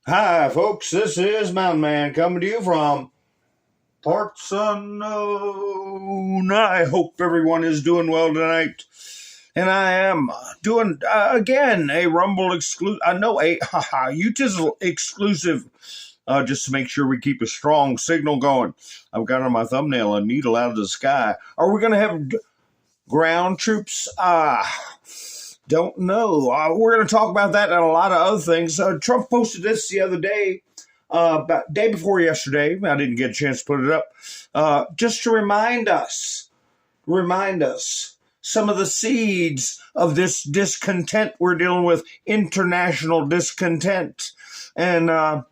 Hi, folks. This is Mountain Man coming to you from parts unknown. I hope everyone is doing well tonight. And I am doing, again, a Rumble exclusive, a Utizzle exclusive, just to make sure we keep a strong signal going. I've got on my thumbnail a needle out of the sky. Are we going to have ground troops? Don't know. We're going to talk about that and a lot of other things. Trump posted this the other day, about day before yesterday. I didn't get a chance to put it up. Just to remind us some of the seeds of this discontent we're dealing with, international discontent. And, of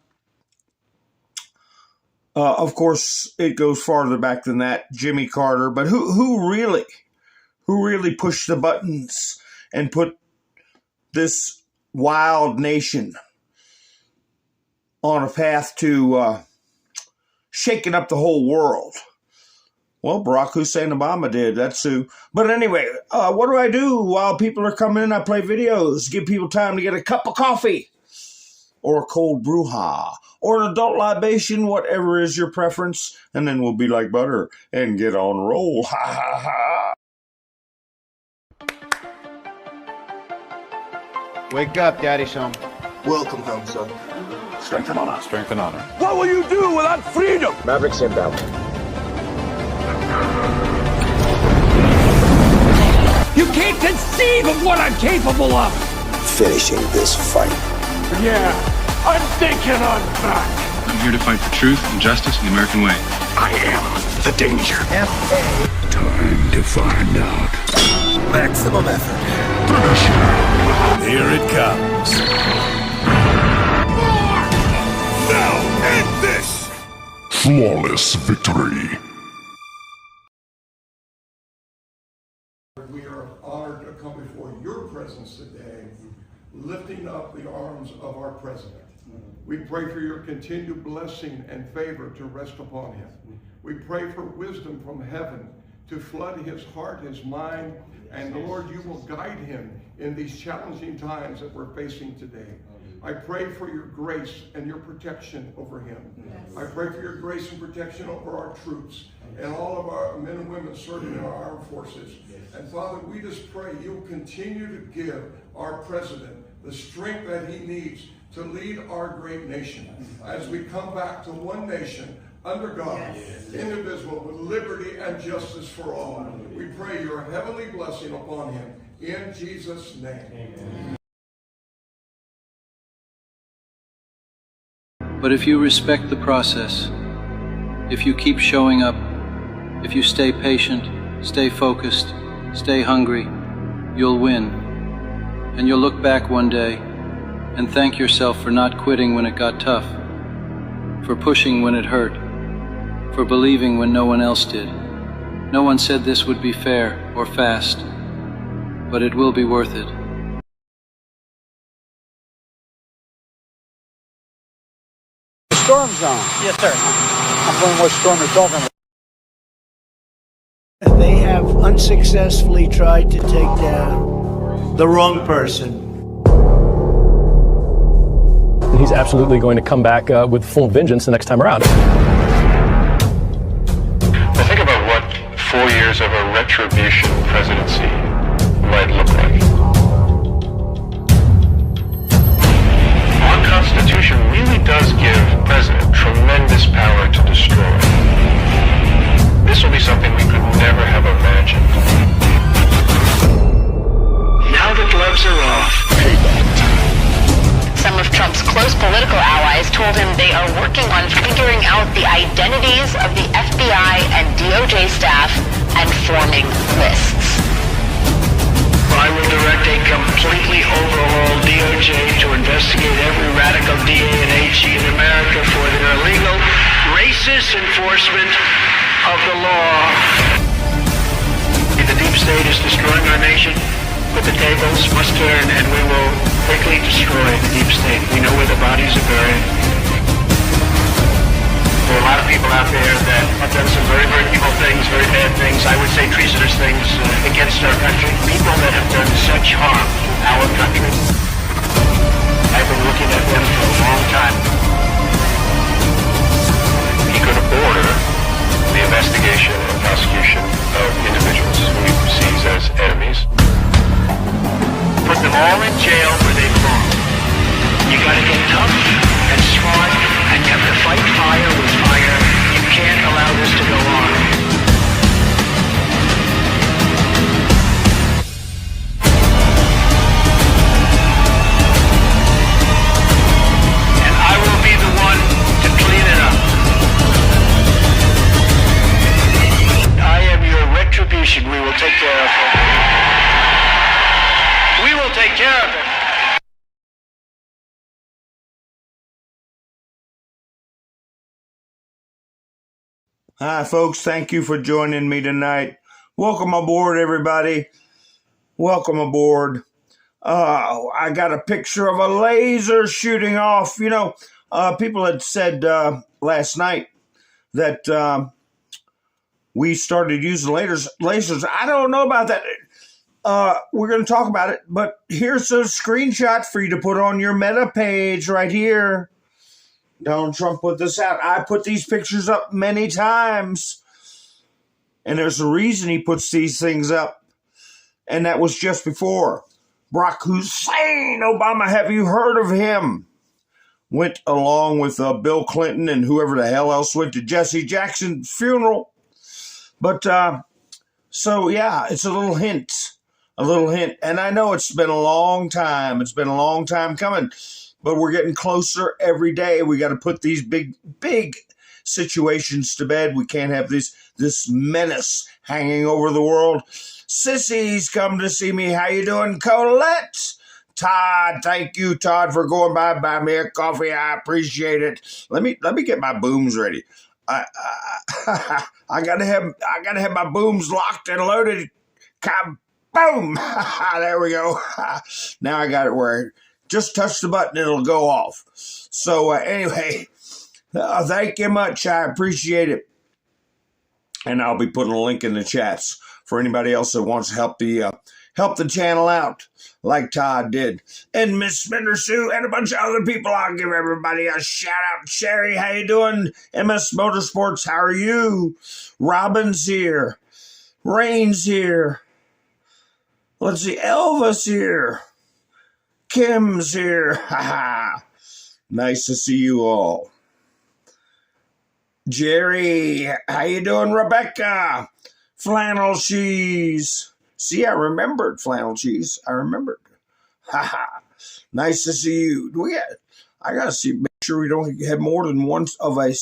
course, it goes farther back than that, Jimmy Carter. But who really pushed the buttons and put this wild nation on a path to shaking up the whole world? Well, Barack Hussein Obama did. That's who. But anyway, what do I do while people are coming in? I play videos, give people time to get a cup of coffee or a cold brouhaha or an adult libation, whatever is your preference. And then we'll be like butter and get on roll. Ha, ha, ha. Wake up, Daddy's home. Welcome home, son. Strength and honor. Strength and honor. What will you do without freedom? Mavericks inbound. You can't conceive of what I'm capable of! Finishing this fight. Yeah, I'm thinking I'm back. I'm here to fight for truth and justice in the American way. I am the danger. Time to find out. Maximum effort. Here it comes. Now end this! Flawless victory. We are honored to come before your presence today, lifting up the arms of our president. We pray for your continued blessing and favor to rest upon him. We pray for wisdom from heaven to flood his heart, his mind, and Lord, you will guide him in these challenging times that we're facing today. I pray for your grace and your protection over him. I pray for your grace and protection over our troops and all of our men and women serving in our armed forces. And Father, we just pray you'll continue to give our president the strength that he needs to lead our great nation as we come back to one nation under God, indivisible, with liberty and justice for all. We pray your heavenly blessing upon him in Jesus' name. Amen. But if you respect the process, if you keep showing up, if you stay patient, stay focused, stay hungry, you'll win. And you'll look back one day and thank yourself for not quitting when it got tough, for pushing when it hurt, for believing when no one else did. No one said this would be fair or fast, but it will be worth it. Storm zone. Yes, sir. I'm wondering what storm you're talking about. They have unsuccessfully tried to take down the wrong person. He's absolutely going to come back with full vengeance the next time around. Now think about what 4 years of a retribution presidency might look like. Our Constitution really does give the president tremendous power to destroy. This will be something we could never have imagined. Now the gloves are off. Payback time. Some of Trump's close political allies told him they are working on figuring out the identities of the FBI and DOJ staff and forming lists. I will direct a completely overhauled DOJ to investigate every radical DA and HE in America for their illegal, racist enforcement of the law. If the deep state is destroying our nation, but the tables must turn and we will quickly destroy the deep state. We know where the bodies are buried. There are a lot of people out there that have done some very, very evil things, very bad things, I would say treasonous things against our country. People that have done such harm to our country. I've been looking at them for a long time. Hi, folks. Thank you for joining me tonight. Welcome aboard, everybody. Welcome aboard. I got a picture of a laser shooting off. You know, people had said last night that we started using lasers. I don't know about that. We're going to talk about it, but here's a screenshot for you to put on your Meta page right here. Donald Trump put this out. I put these pictures up many times, and there's a reason he puts these things up, and that was just before Barack Hussein Obama. Have you heard of him? Went along with Bill Clinton and whoever the hell else went to Jesse Jackson's funeral. But so, yeah, it's a little hint. And I know it's been a long time. It's been a long time coming. But we're getting closer every day. We got to put these big situations to bed. We can't have this menace hanging over the world. Sissy's come to see me. How you doing, Colette? Todd, thank you, Todd, for going by. Buy me a coffee. I appreciate it. Let me get my booms ready. I gotta have my booms locked and loaded. Boom! There we go. Now I got it where. Just touch the button, it'll go off. So anyway, thank you much. I appreciate it. And I'll be putting a link in the chats for anybody else that wants to help the channel out, like Todd did. And Miss Spinner Sue and a bunch of other people. I'll give everybody a shout out. Sherry, how you doing? MS Motorsports, how are you? Robin's here. Rain's here. Let's see, Elvis here. Kim's here. Nice to see you all. Jerry, how you doing? Rebecca, Flannel Cheese. See, I remembered Flannel Cheese. I remembered. Nice to see you. I gotta see. Make sure we don't have more than one of a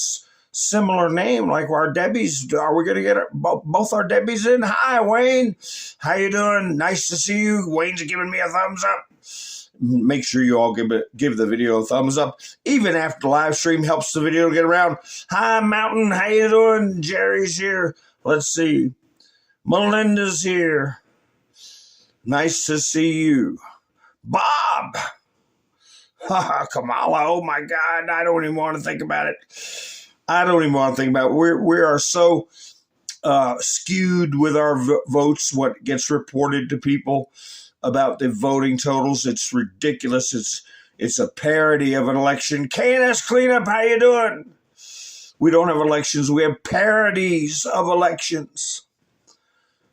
similar name like our Debbies. Are we gonna get both our Debbies in? Hi, Wayne. How you doing? Nice to see you. Wayne's giving me a thumbs up. Make sure you all give the video a thumbs up. Even after the live stream helps the video to get around. Hi, Mountain. How you doing? Jerry's here. Let's see. Melinda's here. Nice to see you. Bob. Kamala. Oh, my God. I don't even want to think about it. We are so skewed with our votes, what gets reported to people about the voting totals. It's ridiculous. It's a parody of an election. KNS Cleanup, how you doing? We don't have elections. We have parodies of elections.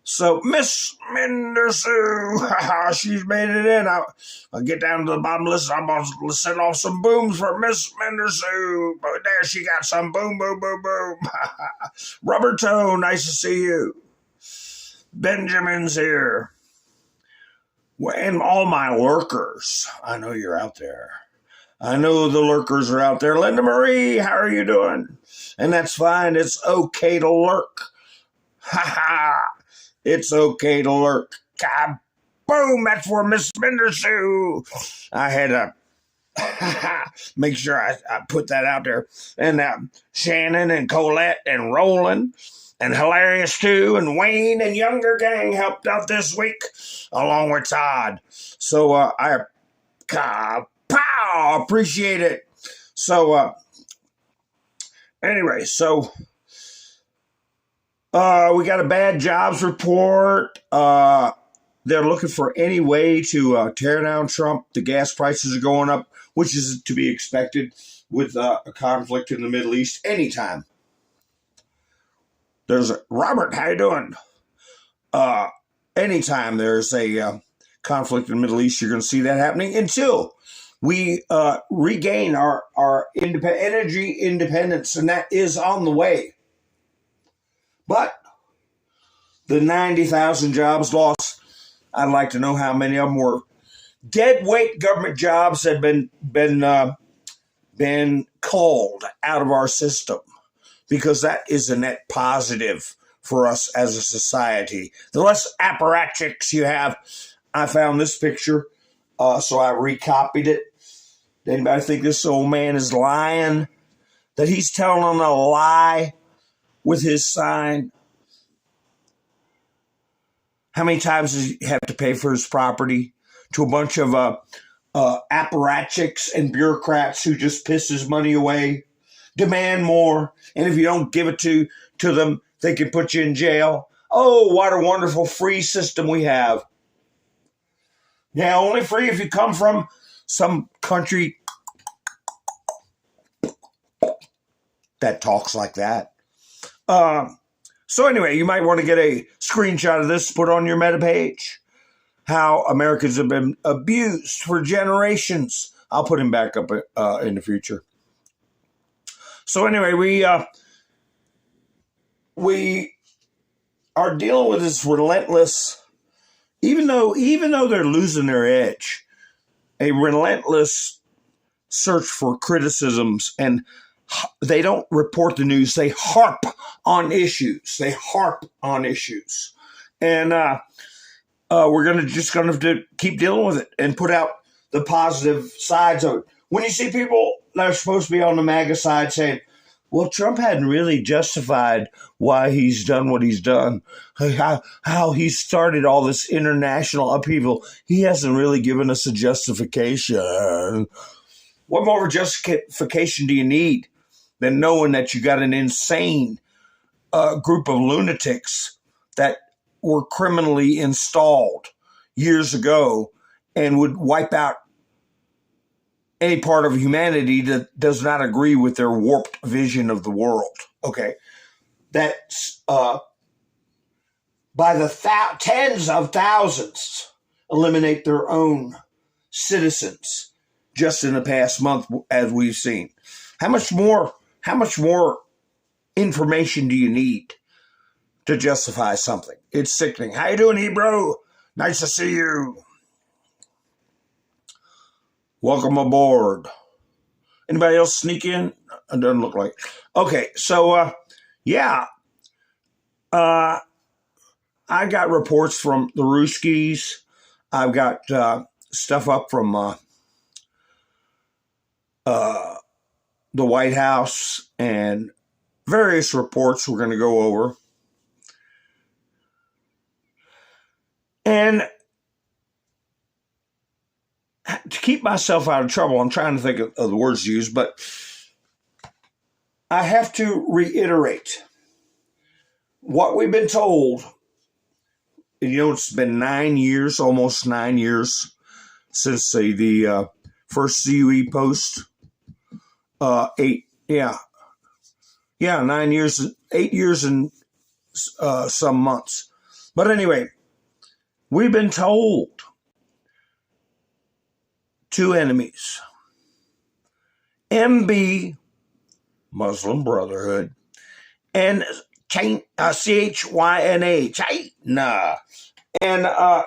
So Miss Mendersu, she's made it in. I'll get down to the bottom list. I'm going to send off some booms for Miss Mendersu. But there she got some boom, boom, boom, boom. Rubber Toe, nice to see you. Benjamin's here. And all my lurkers, I know you're out there. I know the lurkers are out there. Linda Marie, how are you doing? And that's fine. It's okay to lurk. It's okay to lurk. Boom, that's for Miss Mendersu. I had to make sure I put that out there. And Shannon and Colette and Roland and Hilarious too, and Wayne and Younger Gang helped out this week, along with Todd. So I appreciate it. So anyway, so we got a bad jobs report. They're looking for any way to tear down Trump. The gas prices are going up, which is to be expected with a conflict in the Middle East anytime. There's Robert, how you doing? Anytime there's a conflict in the Middle East, you're going to see that happening until we regain our energy independence, and that is on the way. But the 90,000 jobs lost, I'd like to know how many of them were dead weight government jobs that have been culled out of our system. Because that is a net positive for us as a society. The less apparatchiks you have. I found this picture, so I recopied it. Anybody think this old man is lying? That he's telling a lie? with his sign? How many times does he have to pay for his property to a bunch of apparatchiks and bureaucrats who just piss his money away, demand more, and if you don't give it to them, they can put you in jail? Oh, what a wonderful free system we have. Yeah, only free if you come from some country that talks like that. So anyway, you might want to get a screenshot of this, put on your meta page. How Americans have been abused for generations. I'll put him back up in the future. So anyway, we are dealing with this relentless, even though they're losing their edge, a relentless search for criticisms, and they don't report the news. They harp on issues. And we're just going to keep dealing with it and put out the positive sides of it. When you see people that are supposed to be on the MAGA side saying, well, Trump hadn't really justified why he's done what he's done, how he started all this international upheaval. He hasn't really given us a justification. What more of a justification do you need than knowing that you got an insane group of lunatics that were criminally installed years ago and would wipe out any part of humanity that does not agree with their warped vision of the world? Okay. That's by the tens of thousands eliminate their own citizens just in the past month, as we've seen. How much more information do you need to justify something? It's sickening. How you doing, Hebrew? Nice to see you. Welcome aboard. Anybody else sneak in? It doesn't look like. Okay, so yeah. I got reports from the Ruskies. I've got stuff up from the White House and various reports we're going to go over. And to keep myself out of trouble, I'm trying to think of the words to use, but I have to reiterate what we've been told. You know, it's been 9 years, almost 9 years since the first CUE post. 9 years, 8 years and some months. But anyway, we've been told two enemies, MB, Muslim Brotherhood, and CHYNA, China. And of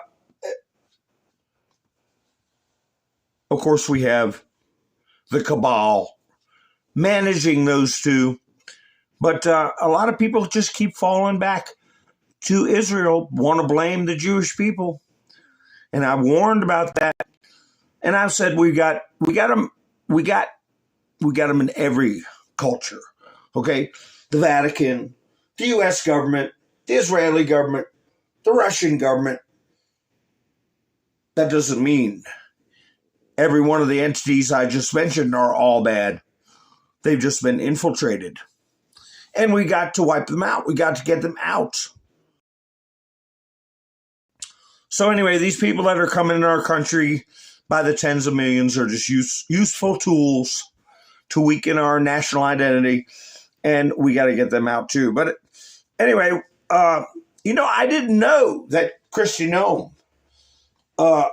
course, we have the cabal managing those two. But a lot of people just keep falling back to Israel, want to blame the Jewish people. And I warned about that. And I've said we got them in every culture. Okay? The Vatican, the US government, the Israeli government, the Russian government. That doesn't mean every one of the entities I just mentioned are all bad. They've just been infiltrated. And we got to wipe them out. We got to get them out. So anyway, these people that are coming in our country by the tens of millions are just useful tools to weaken our national identity. And we got to get them out too. But anyway, I didn't know that Kristi Noem,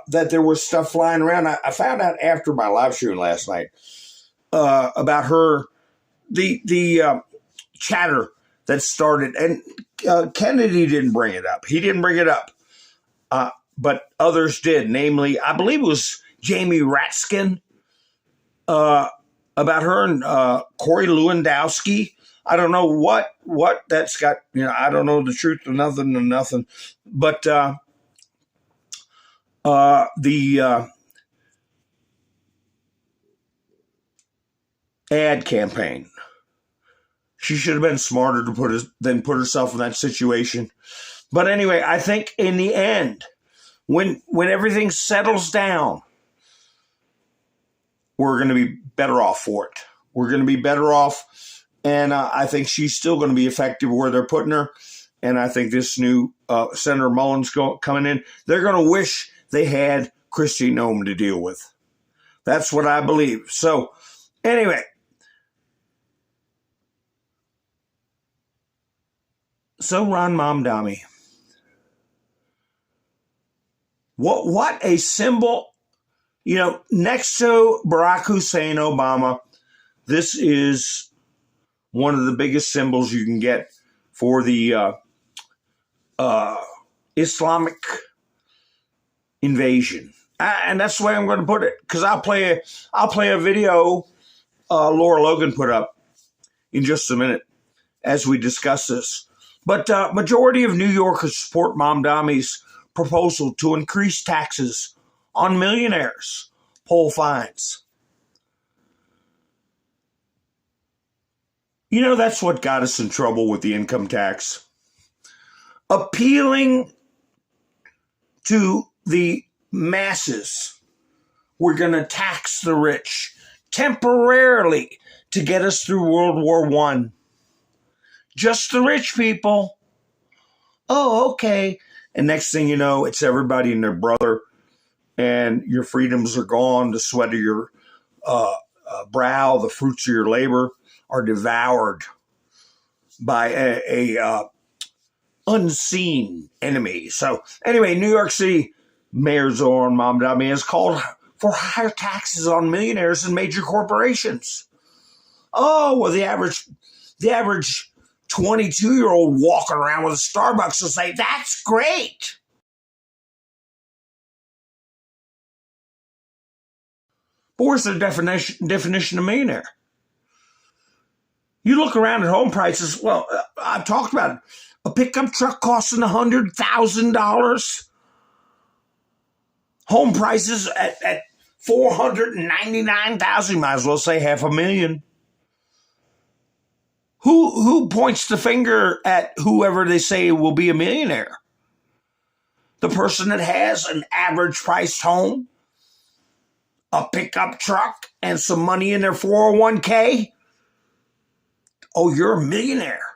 that there was stuff flying around. I found out after my live stream last night about her, the chatter that started. And Kennedy didn't bring it up. He didn't bring it up. But others did. Namely, I believe it was Jamie Raskin about her and Corey Lewandowski. I don't know what that's got. I don't know the truth of nothing. But the ad campaign She should have been smarter than put herself in that situation. But anyway, I think in the end, when everything settles down, we're going to be better off for it. We're going to be better off, and I think she's still going to be effective where they're putting her. And I think this new Senator Mullins coming in, they're going to wish they had Kristi Noem to deal with. That's what I believe. So anyway, so Ron Mamdani, what a symbol. You know, next to Barack Hussein Obama, this is one of the biggest symbols you can get for the Islamic invasion. And that's the way I'm going to put it, because I'll play a video Laura Logan put up in just a minute as we discuss this. But majority of New Yorkers support Mamdani's proposal to increase taxes on millionaires, poll finds. You know, that's what got us in trouble with the income tax. Appealing to the masses, we're going to tax the rich temporarily to get us through World War I. Just the rich people. Oh, okay. And next thing you know, it's everybody and their brother, and your freedoms are gone. The sweat of your brow, the fruits of your labor are devoured by a unseen enemy. So anyway, New York City Mayor Zoran Mamdani has called for higher taxes on millionaires and major corporations. Oh, well, the average 22-year-old walking around with a Starbucks will say, that's great. But where's the definition of millionaire? You look around at home prices. Well, I've talked about it. A pickup truck costing $100,000. Home prices at $499,000. Might as well say $500,000. Who points the finger at whoever they say will be a millionaire? The person that has an average priced home, a pickup truck, and some money in their 401k? Oh, you're a millionaire,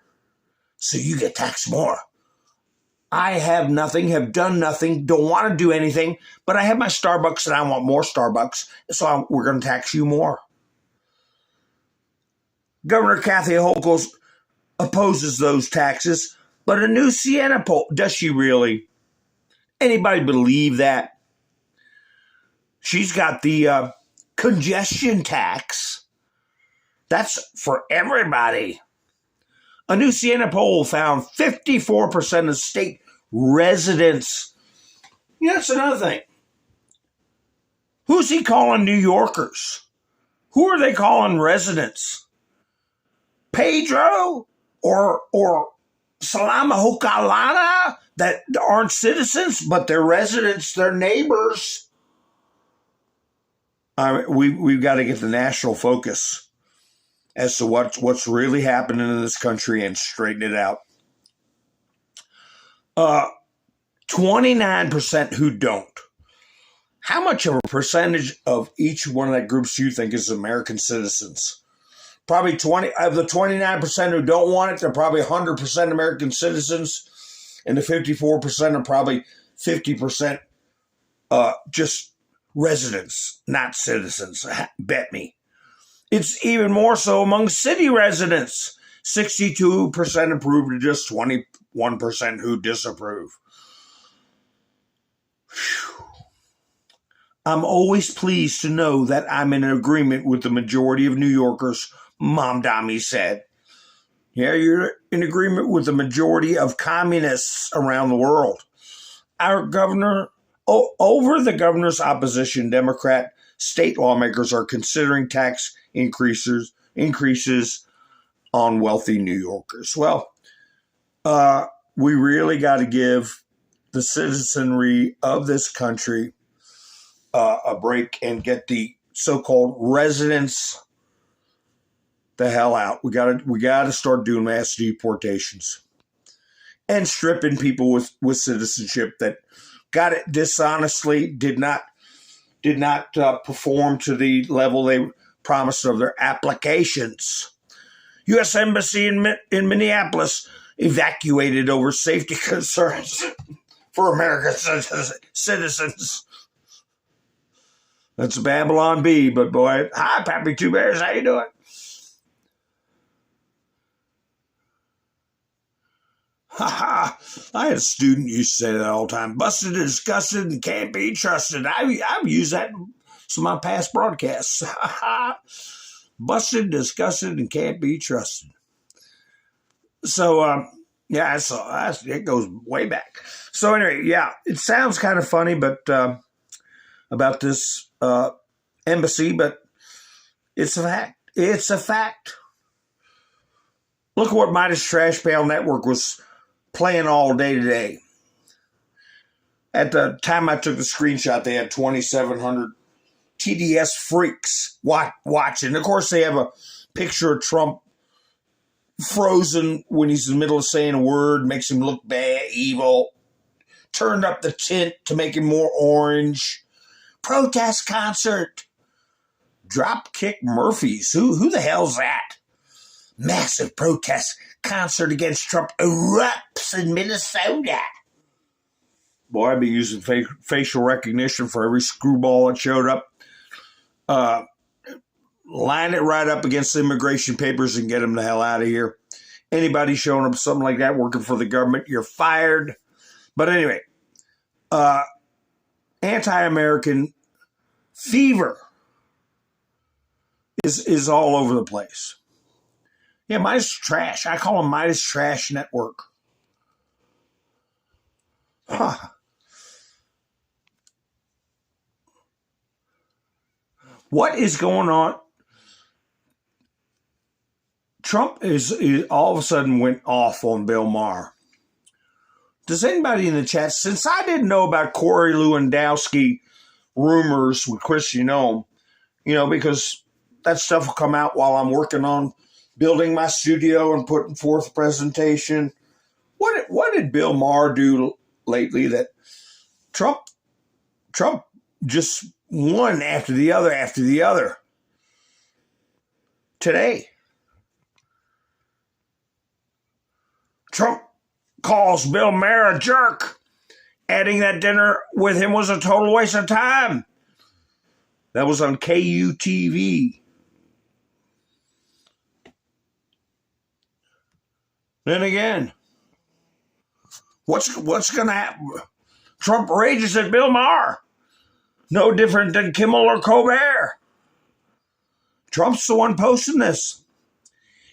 so you get taxed more. I have nothing, have done nothing, don't want to do anything, but I have my Starbucks and I want more Starbucks, so we're going to tax you more. Governor Kathy Hochul opposes those taxes, but a new Siena poll, does she really? Anybody believe that? She's got the congestion tax. That's for everybody. A new Siena poll found 54% of state residents. You know, that's another thing. Who's he calling New Yorkers? Who are they calling residents? Pedro or Salama Hokalana that aren't citizens, but they're residents, they're neighbors. We've got to get the national focus as to what's really happening in this country and straighten it out. 29% who don't. How much of a percentage of each one of that groups do you think is American citizens? Probably 20 of the 29% who don't want it, they're probably 100% American citizens, and the 54% are probably 50% just residents, not citizens. Bet me. It's even more so among city residents. 62% approve to just 21% who disapprove. Whew. I'm always pleased to know that I'm in agreement with the majority of New Yorkers, Mamdani said. Yeah, you're in agreement with the majority of communists around the world. Our governor, over the governor's opposition, Democrat state lawmakers are considering tax increases on wealthy New Yorkers. Well, we really got to give the citizenry of this country a break and get the so-called residents the hell out. We gotta start doing mass deportations and stripping people with citizenship that got it dishonestly, did not perform to the level they promised of their applications. U.S. Embassy in Minneapolis evacuated over safety concerns for American citizens. That's Babylon B, but boy, hi, Pappy Two Bears, how you doing? Ha! I had a student used to say that all the time. Busted, disgusted, and can't be trusted. I've used that in some of my past broadcasts. Busted, disgusted, and can't be trusted. So, yeah, it goes way back. So anyway, yeah, it sounds kind of funny, but about this embassy, but it's a fact. It's a fact. Look at what Midas Trash Pail Network was playing all day today. At the time I took the screenshot, they had 2,700 TDS freaks watching. Of course, they have a picture of Trump frozen when he's in the middle of saying a word, makes him look bad, evil. Turned up the tint to make him more orange. Protest concert. Dropkick Murphys. Who the hell's that? Massive protest concert against Trump erupts in Minnesota. Boy, I'd be using facial recognition for every screwball that showed up. Line it right up against the immigration papers and get them the hell out of here. Anybody showing up something like that working for the government, you're fired. But anyway, anti-American fever is all over the place. Yeah, Midas Trash. I call them Midas Trash Network. Huh. What is going on? Trump is all of a sudden went off on Bill Maher. Does anybody in the chat, since I didn't know about Corey Lewandowski rumors with Christian Ohm, because that stuff will come out while I'm working on building my studio and putting forth a presentation. What did Bill Maher do lately that Trump just one after the other today? Trump calls Bill Maher a jerk. Adding that dinner with him was a total waste of time. That was on KUTV. Then again, what's going to happen? Trump rages at Bill Maher. No different than Kimmel or Colbert. Trump's the one posting this.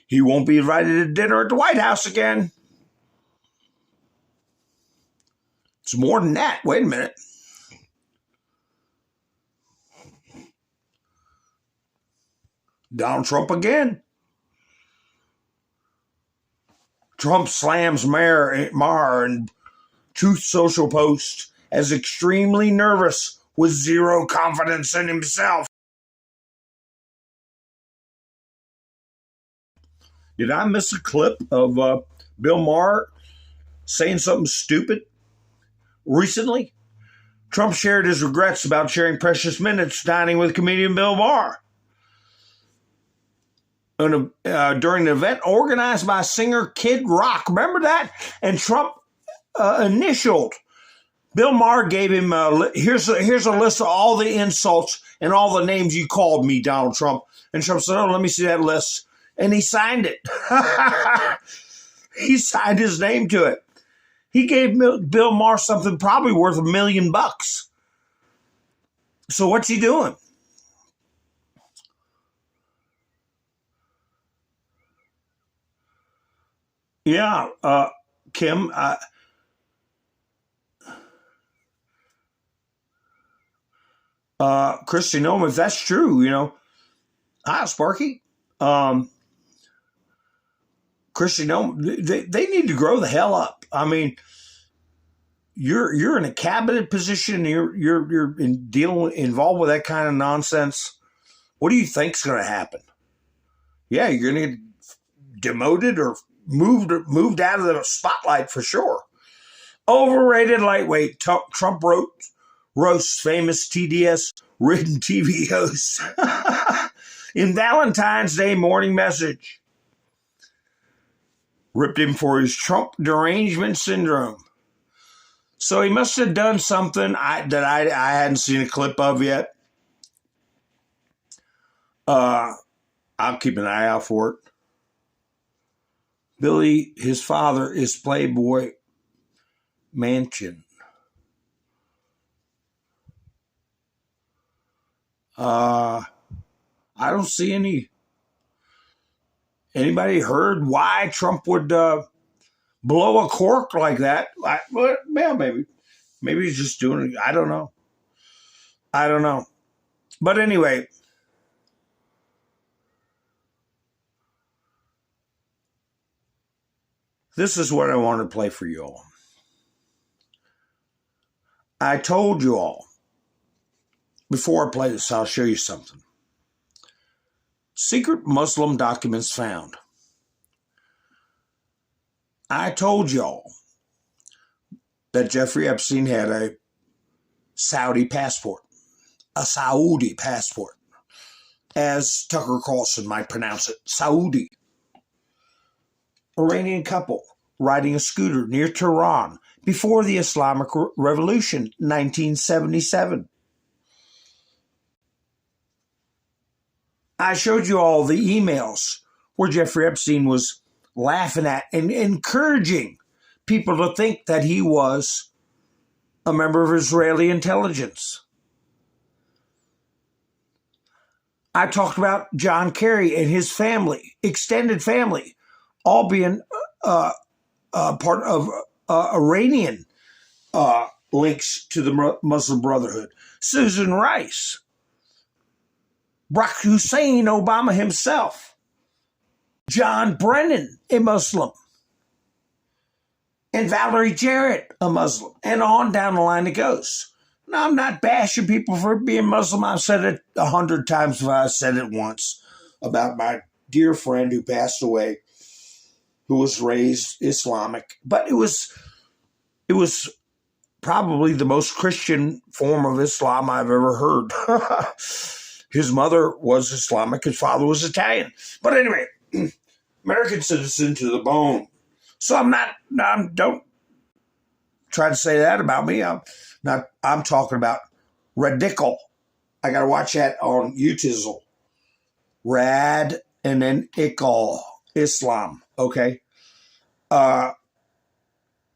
He won't be invited to dinner at the White House again. It's more than that. Wait a minute. Donald Trump again. Trump slams Maher in Truth Social post as extremely nervous with zero confidence in himself. Did I miss a clip of Bill Maher saying something stupid recently? Trump shared his regrets about sharing precious minutes dining with comedian Bill Maher. During the event organized by singer Kid Rock. Remember that? And Trump initialed. Bill Maher gave him, here's a list of all the insults and all the names you called me, Donald Trump. And Trump said, let me see that list. And he signed it. He signed his name to it. He gave Bill Maher something probably worth $1 million. So what's he doing? Yeah, Kim, Christian Ohm, if that's true, hi, Sparky. Christian Ohm, they need to grow the hell up. I mean, you're in a cabinet position. You're involved with that kind of nonsense. What do you think's going to happen? yeah, you're going to get demoted or moved out of the spotlight for sure. Overrated lightweight. Trump roasts famous TDS-ridden TV host in Valentine's Day morning message. Ripped him for his Trump derangement syndrome. So he must have done something that I hadn't seen a clip of yet. I'll keep an eye out for it. Billy, his father, is Playboy Mansion. I don't see anybody heard why Trump would blow a cork like that. Well, maybe he's just doing it. I don't know. But anyway, this is what I want to play for you all. I told you all, before I play this, I'll show you something. Secret Muslim documents found. I told y'all that Jeffrey Epstein had a Saudi passport, as Tucker Carlson might pronounce it, Saudi. Iranian couple riding a scooter near Tehran before the Islamic Revolution, 1977. I showed you all the emails where Jeffrey Epstein was laughing at and encouraging people to think that he was a member of Israeli intelligence. I talked about John Kerry and his family, extended family, all being part of Iranian links to the Muslim Brotherhood. Susan Rice, Barack Hussein Obama himself, John Brennan, a Muslim, and Valerie Jarrett, a Muslim, and on down the line it goes. Now, I'm not bashing people for being Muslim. I've said it 100 times if I said it once about my dear friend who passed away, who was raised Islamic. But it was probably the most Christian form of Islam I've ever heard. His mother was Islamic. His father was Italian. But anyway, American citizen to the bone. So don't try to say that about me. I'm talking about radical. I got to watch that on YouTube. Rad and then Iqal, Islam. Okay.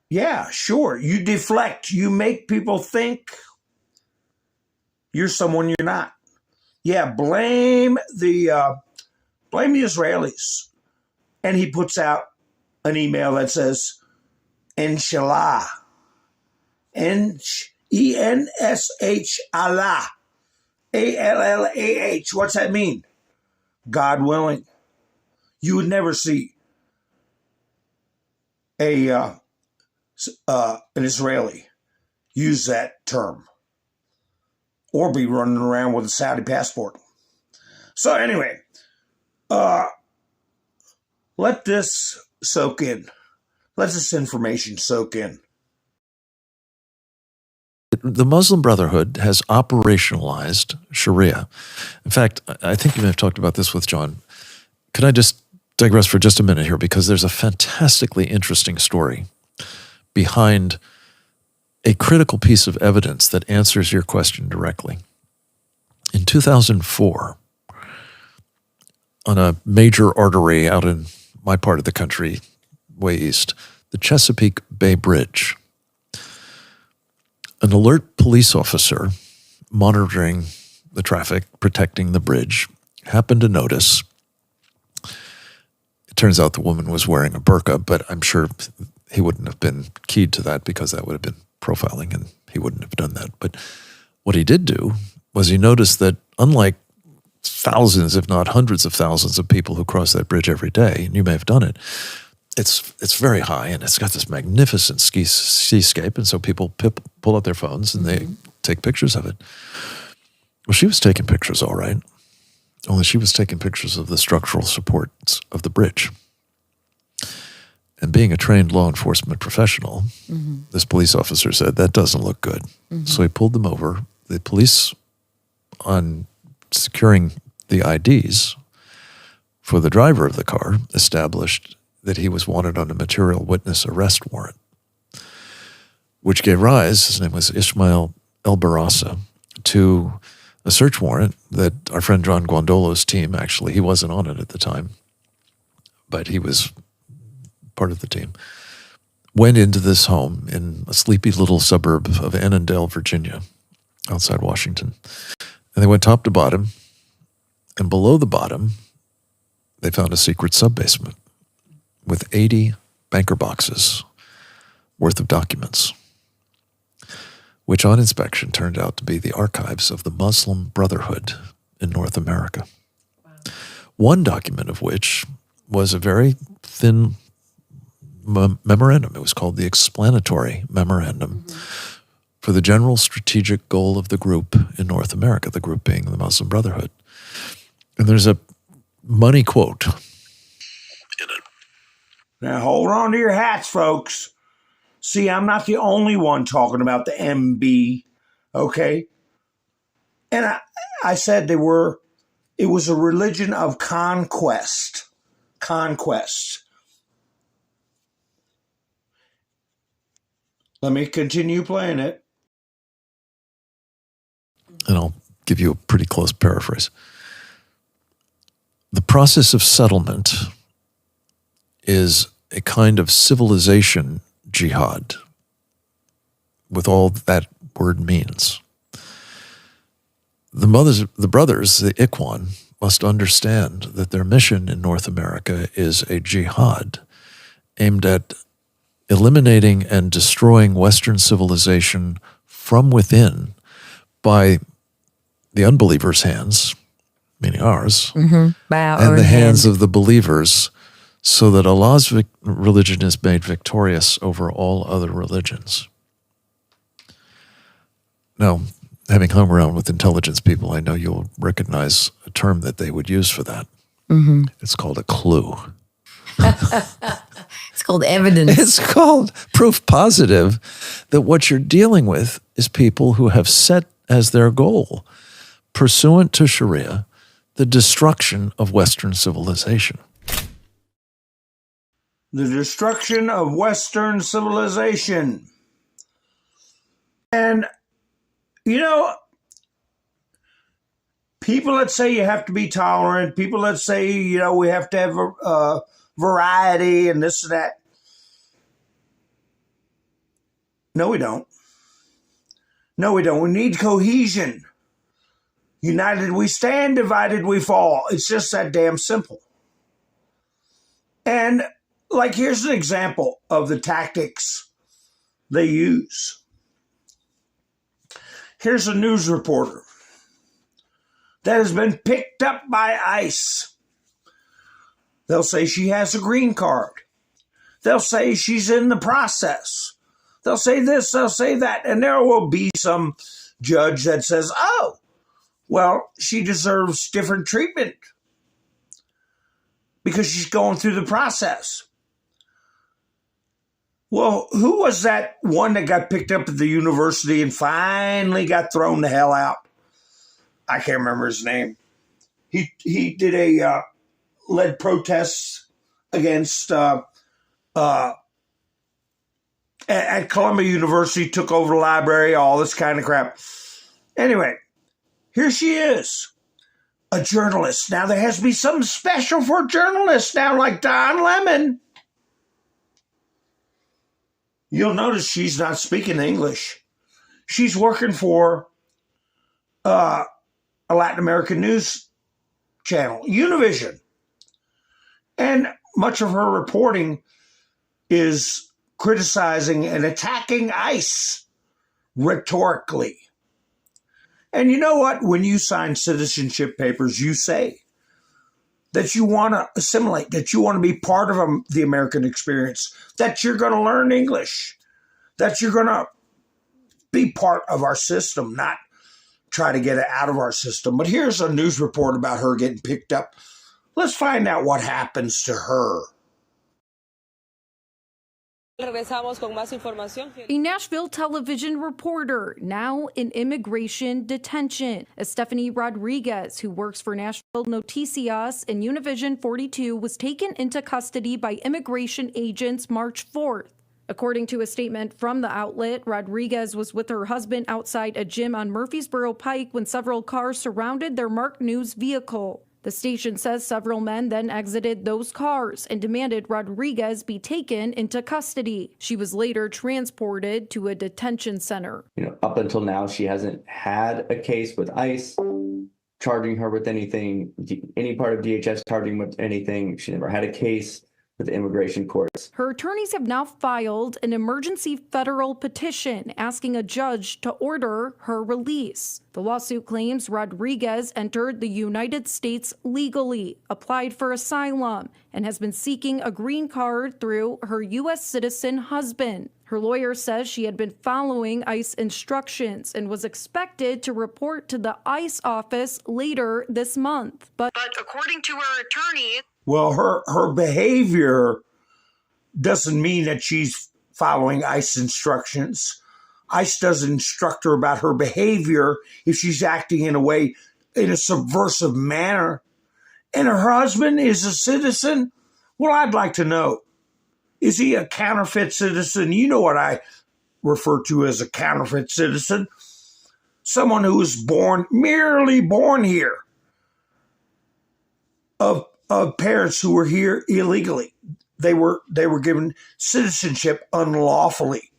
Yeah, sure. You deflect. You make people think you're someone you're not. Yeah, blame the Israelis. And he puts out an email that says, Inshallah. E-N-S-H Allah. A-L-L-A-H. What's that mean? God willing. You would never see an Israeli use that term or be running around with a Saudi passport. So anyway, let this soak in. Let this information soak in. The Muslim Brotherhood has operationalized Sharia. In fact, I think you may have talked about this with John. Could I just digress for just a minute here, because there's a fantastically interesting story behind a critical piece of evidence that answers your question directly. In 2004, on a major artery out in my part of the country, way east, the Chesapeake Bay Bridge, an alert police officer monitoring the traffic, protecting the bridge, happened to notice. It turns out the woman was wearing a burqa, but I'm sure he wouldn't have been keyed to that because that would have been profiling and he wouldn't have done that. But what he did do was he noticed that unlike thousands, if not hundreds of thousands of people who cross that bridge every day, and you may have done it, it's very high and it's got this magnificent seascape, and so people pull out their phones and they take pictures of it. Well, she was taking pictures all right, only she was taking pictures of the structural supports of the bridge. And being a trained law enforcement professional, this police officer said, that doesn't look good. So he pulled them over. The police, on securing the IDs for the driver of the car, established that he was wanted on a material witness arrest warrant, which gave rise, his name was Ismail El Barasa, to a search warrant that our friend John Guandolo's team, actually, he wasn't on it at the time, but he was part of the team, went into this home in a sleepy little suburb of Annandale, Virginia, outside Washington. And they went top to bottom, and below the bottom, they found a secret sub-basement with 80 banker boxes worth of documents, which on inspection turned out to be the archives of the Muslim Brotherhood in North America. Wow. One document of which was a very thin memorandum. It was called the Explanatory Memorandum for the general strategic goal of the group in North America, the group being the Muslim Brotherhood. And there's a money quote in it. Now hold on to your hats, folks. See, I'm not the only one talking about the MB, okay? And I said it was a religion of conquest. Conquest. Let me continue playing it. And I'll give you a pretty close paraphrase. The process of settlement is a kind of civilization jihad, with all that word means. The brothers, the Ikhwan, must understand that their mission in North America is a jihad aimed at eliminating and destroying Western civilization from within by the unbelievers' hands, meaning ours, by our and own the hands hand. of the believers, so that Allah's religion is made victorious over all other religions. Now, having hung around with intelligence people, I know you'll recognize a term that they would use for that. It's called a clue. It's called evidence. It's called proof positive that what you're dealing with is people who have set as their goal, pursuant to Sharia, the destruction of Western civilization. The destruction of Western civilization. And, you know, people that say you have to be tolerant, people that say, you know, we have to have variety and this and that. No, we don't. No, we don't. We need cohesion. United we stand, divided we fall. It's just that damn simple. And, like, here's an example of the tactics they use. Here's a news reporter that has been picked up by ICE. They'll say she has a green card. They'll say she's in the process. They'll say this, they'll say that, and there will be some judge that says, oh, well, she deserves different treatment because she's going through the process. Well, who was that one that got picked up at the university and finally got thrown the hell out? I can't remember his name. He did led protests against at Columbia University, took over the library, all this kind of crap. Anyway, here she is, a journalist. Now there has to be something special for journalists now, like Don Lemon. You'll notice she's not speaking English. She's working for a Latin American news channel, Univision. And much of her reporting is criticizing and attacking ICE rhetorically. And you know what? When you sign citizenship papers, you say that you want to assimilate, that you want to be part of the American experience, that you're going to learn English, that you're going to be part of our system, not try to get it out of our system. But here's a news report about her getting picked up. Let's find out what happens to her. A Nashville television reporter now in immigration detention. Stephanie Rodriguez, who works for Nashville Noticias and Univision 42, was taken into custody by immigration agents March 4th. According to a statement from the outlet, Rodriguez was with her husband outside a gym on Murfreesboro Pike when several cars surrounded their marked news vehicle. The station says several men then exited those cars and demanded Rodriguez be taken into custody. She was later transported to a detention center. Up until now, she hasn't had a case with ICE charging her with anything, any part of DHS charging with anything. She never had a case with the immigration courts. Her attorneys have now filed an emergency federal petition asking a judge to order her release. The lawsuit claims Rodriguez entered the United States legally, applied for asylum, and has been seeking a green card through her U.S. citizen husband. Her lawyer says she had been following ICE instructions and was expected to report to the ICE office later this month. But according to her attorney, well, her behavior doesn't mean that she's following ICE instructions. ICE doesn't instruct her about her behavior if she's acting in a subversive manner. And her husband is a citizen? Well, I'd like to know. Is he a counterfeit citizen? You know what I refer to as a counterfeit citizen. Someone who was merely born here. Of parents who were here illegally. They were given citizenship unlawfully.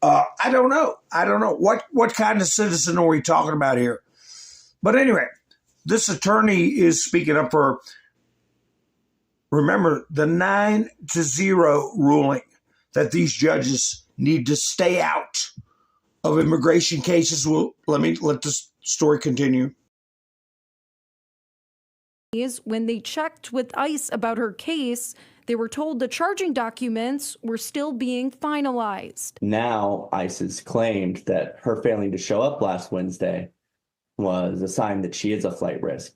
I don't know. What kind of citizen are we talking about here? But anyway, this attorney is speaking up for, remember, the 9-0 ruling that these judges need to stay out of immigration cases. Let this story continue. When they checked with ICE about her case, they were told the charging documents were still being finalized. Now, ICE has claimed that her failing to show up last Wednesday was a sign that she is a flight risk.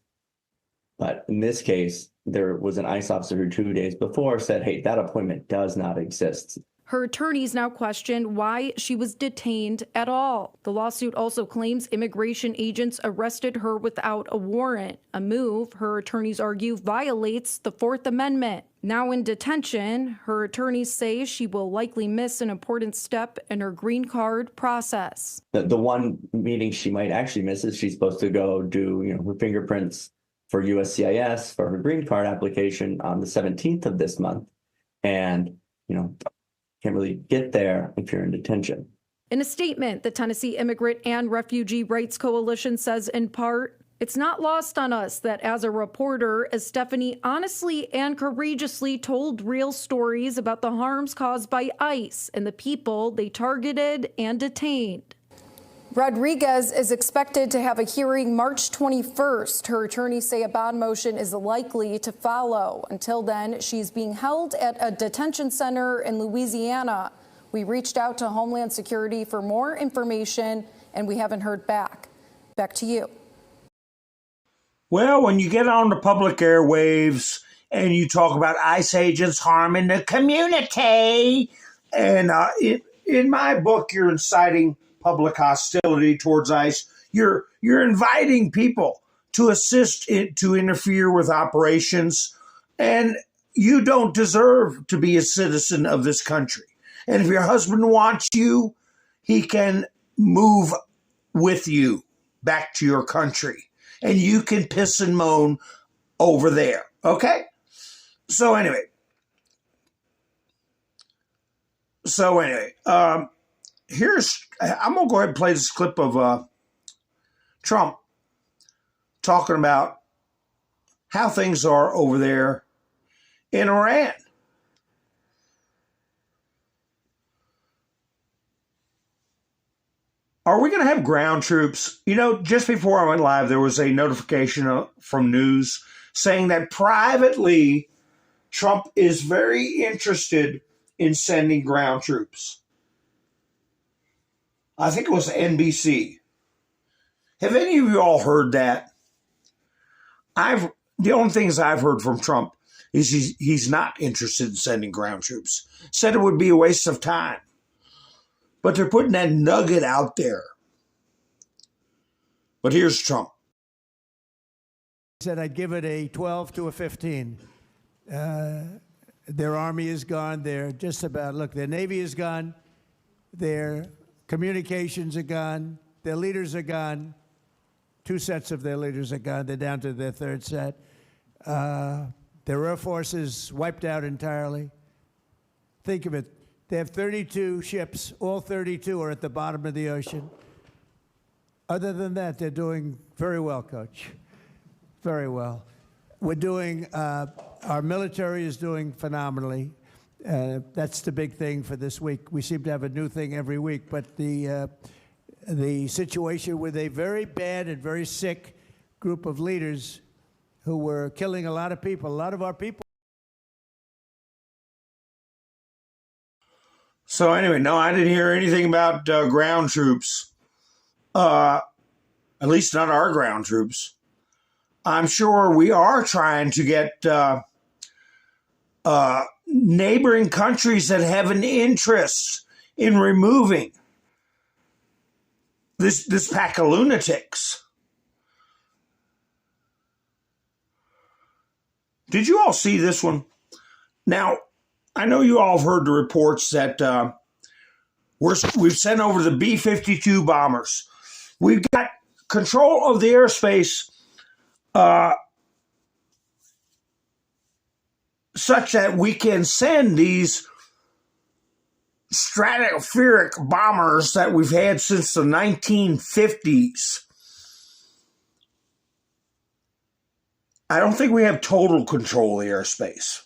But in this case, there was an ICE officer who 2 days before said, hey, that appointment does not exist. Her attorneys now question why she was detained at all. The lawsuit also claims immigration agents arrested her without a warrant, a move her attorneys argue violates the Fourth Amendment. Now in detention, her attorneys say she will likely miss an important step in her green card process. The one meeting she might actually miss is she's supposed to go do her fingerprints for USCIS for her green card application on the 17th of this month. And, can't really get there if you're in detention. In a statement, the Tennessee Immigrant and Refugee Rights Coalition says, in part, it's not lost on us that as a reporter, as Stephanie honestly and courageously told real stories about the harms caused by ICE and the people they targeted and detained. Rodriguez is expected to have a hearing March 21st. Her attorneys say a bond motion is likely to follow. Until then, she's being held at a detention center in Louisiana. We reached out to Homeland Security for more information, and we haven't heard back. Back to you. Well, when you get on the public airwaves and you talk about ICE agents harming the community, and in my book, you're inciting public hostility towards ICE. You're inviting people to assist to interfere with operations, and you don't deserve to be a citizen of this country. And if your husband wants you, he can move with you back to your country, and you can piss and moan over there. Okay? So anyway, I'm going to go ahead and play this clip of Trump talking about how things are over there in Iran. Are we going to have ground troops? Just before I went live, there was a notification from news saying that privately, Trump is very interested in sending ground troops. I think it was NBC. Have any of you all heard that? The only things I've heard from Trump is he's not interested in sending ground troops. Said it would be a waste of time. But they're putting that nugget out there. But here's Trump. He said I'd give it a 12 to a 15. Their army is gone. They're just about, look, their Navy is gone. Their communications are gone. Their leaders are gone. 2 sets of their leaders are gone. They're down to their 3rd set. Their Air Force is wiped out entirely. Think of it. They have 32 ships. All 32 are at the bottom of the ocean. Other than that, they're doing very well, Coach. Very well. We're doing, our military is doing phenomenally. That's the big thing for this week. We seem to have a new thing every week, but the situation with a very bad and very sick group of leaders who were killing a lot of people, a lot of our people. So anyway, no, I didn't hear anything about ground troops. At least not our ground troops. I'm sure we are trying to get neighboring countries that have an interest in removing this pack of lunatics. Did you all see this one? Now, I know you all have heard the reports that we've sent over the B-52 bombers. We've got control of the airspace such that we can send these stratospheric bombers that we've had since the 1950s. I don't think we have total control of the airspace.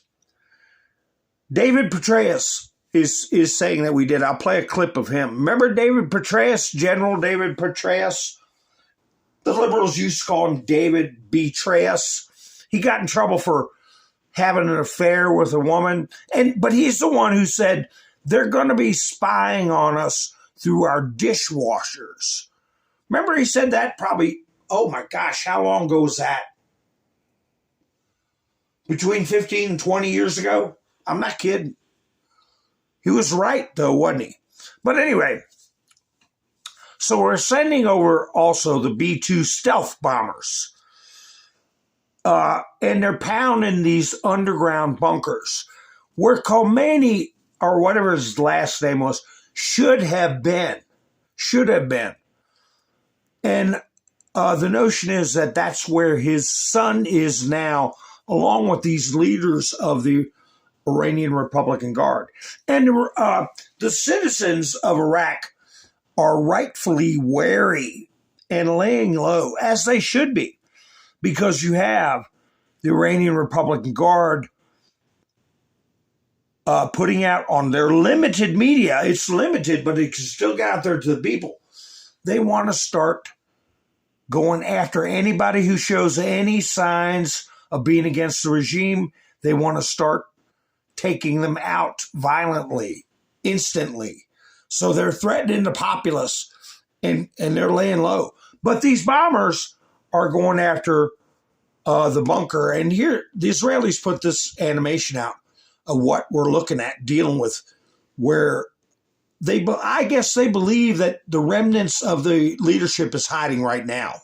David Petraeus is saying that we did. I'll play a clip of him. Remember David Petraeus, General David Petraeus? The liberals used to call him David Betraeus. He got in trouble for having an affair with a woman, but he's the one who said they're going to be spying on us through our dishwashers. Remember he said that probably, oh my gosh, how long ago was that? Between 15 and 20 years ago? I'm not kidding. He was right, though, wasn't he? But anyway, so we're sending over also the B-2 stealth bombers. And they're pounding these underground bunkers where Khomeini, or whatever his last name was, should have been. And the notion is that that's where his son is now, along with these leaders of the Iranian Republican Guard. And the citizens of Iraq are rightfully wary and laying low, as they should be, because you have the Iranian Republican Guard putting out on their limited media. It's limited, but it can still get out there to the people. They want to start going after anybody who shows any signs of being against the regime. They want to start taking them out violently, instantly. So they're threatening the populace and they're laying low. But these bombers are going after the bunker. And here, the Israelis put this animation out of what we're looking at, dealing with where I guess they believe that the remnants of the leadership is hiding right now.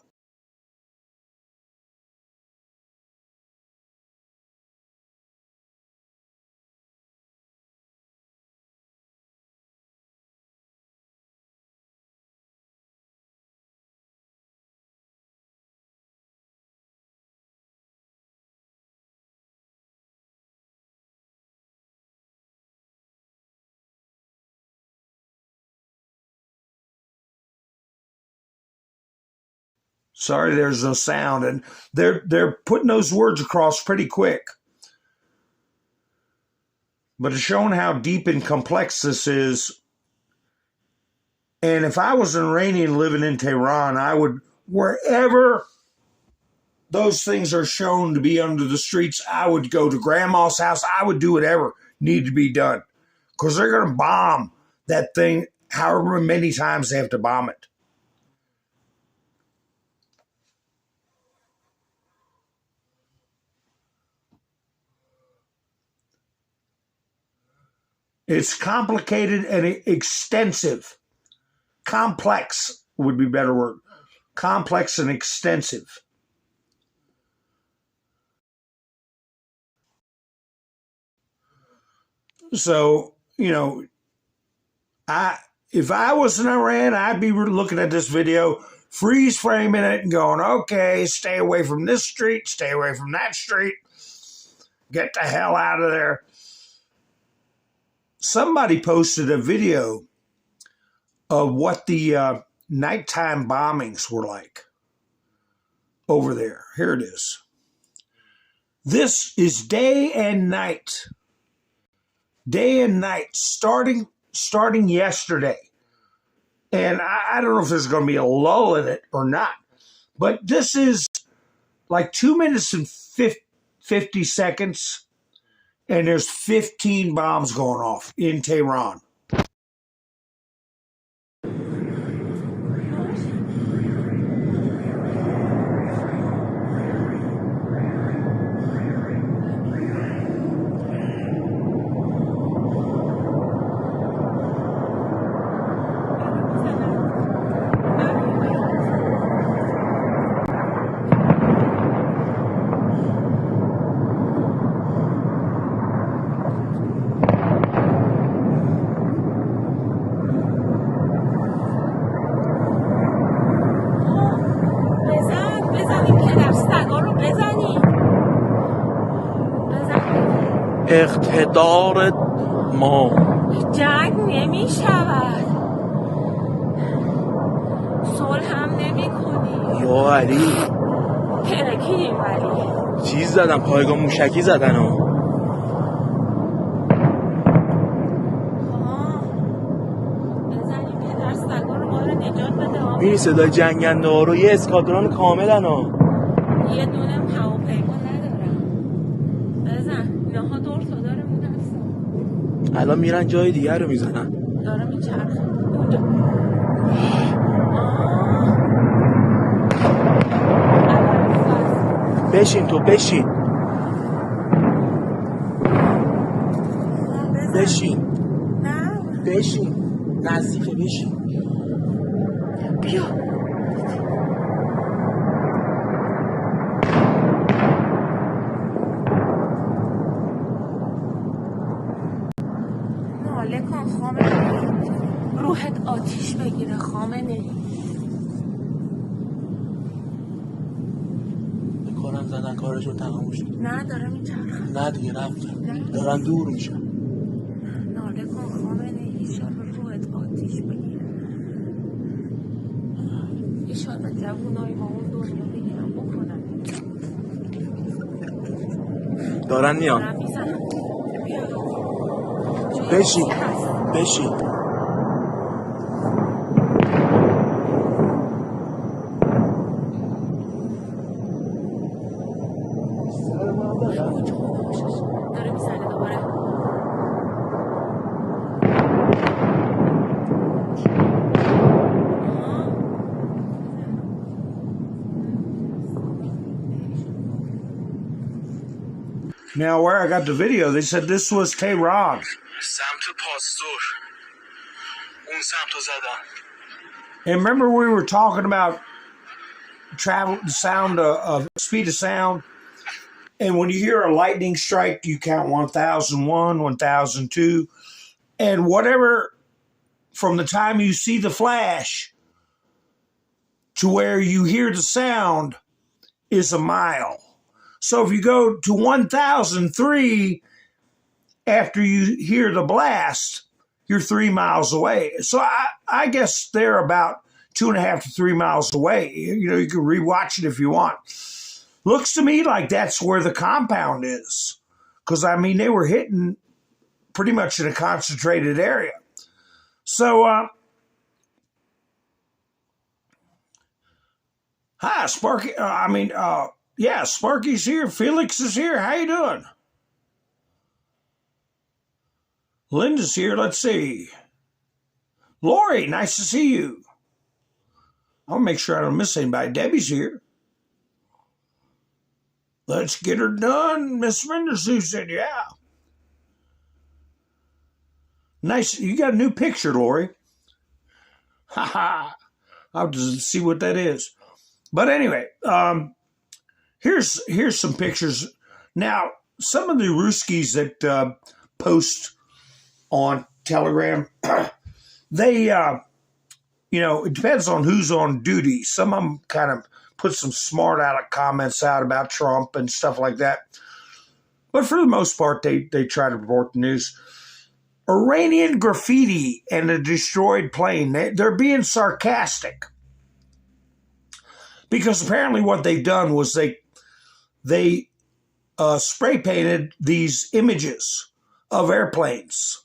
Sorry, there's no sound. And they're putting those words across pretty quick. But it's showing how deep and complex this is. And if I was an Iranian living in Tehran, I would, wherever those things are shown to be under the streets, I would go to grandma's house. I would do whatever needed to be done. Because they're going to bomb that thing however many times they have to bomb it. It's complicated and extensive. Complex would be a better word. Complex and extensive. So, you know, if I was in Iran, I'd be looking at this video, freeze framing it and going, okay, stay away from this street, stay away from that street, get the hell out of there. Somebody posted a video of what the nighttime bombings were like over there. Here it is. This is day and night. Day and night, starting yesterday. And I don't know if there's going to be a lull in it or not. But this is like 2 minutes and 50 seconds. And there's 15 bombs going off in Tehran. اقتدار ما جنگ نمی شود صلح هم نمی کنی یا علی ترکیدیم ولی چیز زدن پایگاه موشکی زدن بزنیم پدر سگا رو ما رو نجات بده میری صدای جنگنده ها رو یه اسکادران کاملن یه دونم هواپیما ندارم بزن اینها دور تا داره مون الان میرن جای دیگر رو میزنن داره میچرخه اونجا بشین تو بشین بشین نه بشین نزدیکه بشین بیا ناله کن خامنه روحت آتیش بگیره خامنه بکنم زدن کارشون تمام شد نه داره میچرخه نه دیگه رفتن دارن دور میشن ناله کن خامنه ایشالله روحت آتیش بگیره ایشالله جوونای با اون دنیا بگیرم بکنم دارن میان بشین بشین داره میزنه دوباره Now, where I got the video, they said this was Tehran. سمت پاستور اون سمت زدن And remember we were talking about travel, the sound of speed of sound? And when you hear a lightning strike, you count 1001, 1002, and whatever from the time you see the flash to where you hear the sound is a mile. So if you go to 1003 after you hear the blast, you're 3 miles away. So I guess they're about 2.5 to 3 miles away. You know, you can rewatch it if you want. Looks to me like that's where the compound is. Because, I mean, they were hitting pretty much in a concentrated area. So, hi, Sparky. Yeah, Sparky's here. Felix is here. How you doing? Linda's here. Let's see. Lori, nice to see you. I'll make sure I don't miss anybody. Debbie's here. Let's get her done. Miss Mendersu said, yeah. Nice. You got a new picture, Lori. Ha ha. I'll just see what that is. But anyway, here's some pictures. Now, some of the Ruskies that post on Telegram, they, it depends on who's on duty. Some of them kind of put some smart aleck comments out about Trump and stuff like that. But for the most part, they try to report the news. Iranian graffiti and a destroyed plane. They're being sarcastic. Because apparently what they've done was they spray painted these images of airplanes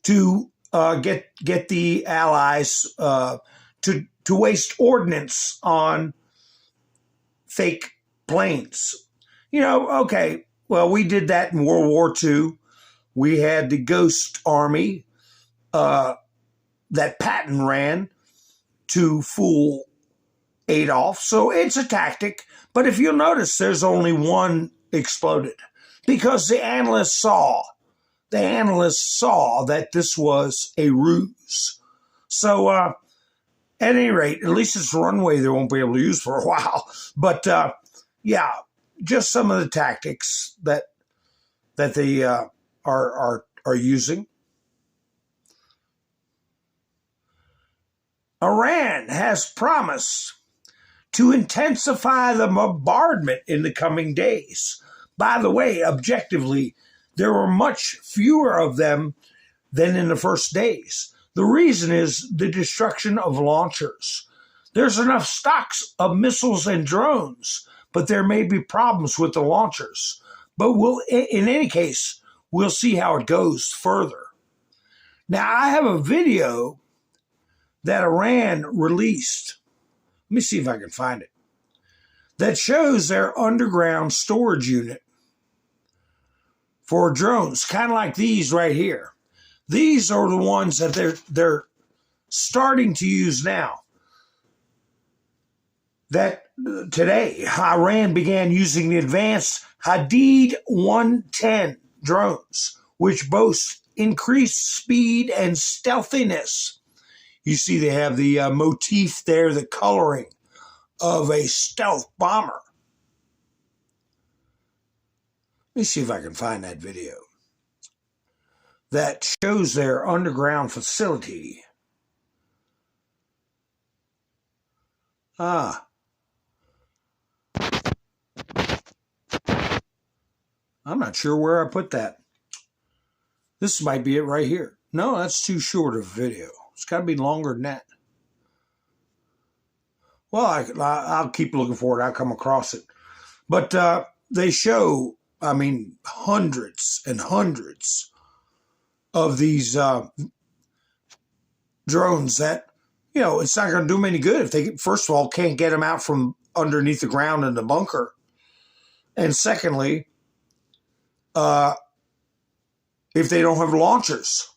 to get the allies to waste ordnance on fake planes. Okay, well, we did that in World War II. We had the Ghost Army that Patton ran to fool Adolf. So it's a tactic. But if you'll notice, there's only one exploded because the analysts saw that this was a ruse. So at any rate, at least it's a runway they won't be able to use for a while. But yeah, just some of the tactics that they are using. Iran has promised to intensify the bombardment in the coming days. By the way, objectively, there were much fewer of them than in the first days. The reason is the destruction of launchers. There's enough stocks of missiles and drones, but there may be problems with the launchers. But in any case, we'll see how it goes further. Now, I have a video that Iran released. Let me see if I can find it. That shows their underground storage unit for drones, kind of like these right here. These are the ones that they're starting to use now. That today, Iran began using the advanced Hadid 110 drones, which boast increased speed and stealthiness. You see they have the motif there, the coloring of a stealth bomber. Let me see if I can find that video that shows their underground facility. I'm not sure where I put that. This might be it right here. No, that's too short of a video. It's got to be longer than that. Well, I'll keep looking for it. I'll come across it. But they show, hundreds and hundreds of these drones that, it's not going to do them any good if they, first of all, can't get them out from underneath the ground in the bunker. And secondly, if they don't have launchers.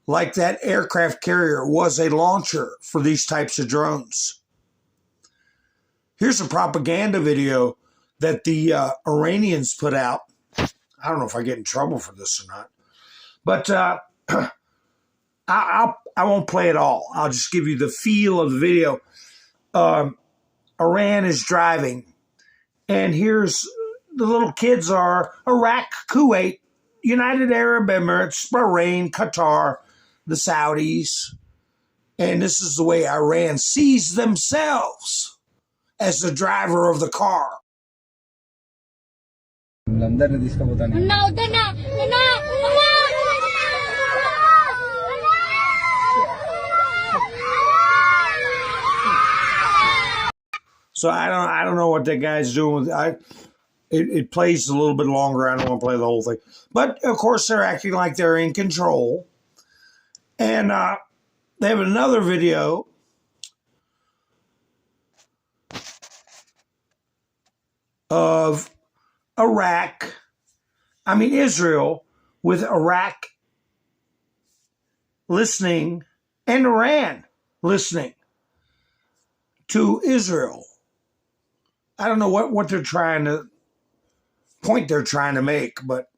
Like that aircraft carrier was a launcher for these types of drones. Here's a propaganda video that the Iranians put out. I don't know if I get in trouble for this or not. But I won't play it all. I'll just give you the feel of the video. Iran is driving. And here's the little kids are Iraq, Kuwait, United Arab Emirates, Bahrain, Qatar, the Saudis. And this is the way Iran sees themselves as the driver of the car. So I don't know what that guy's doing with it plays a little bit longer. I don't want to play the whole thing. But of course they're acting like they're in control. And they have another video of Israel with Iraq listening and Iran listening to Israel. I don't know what they're trying to, point they're trying to make, but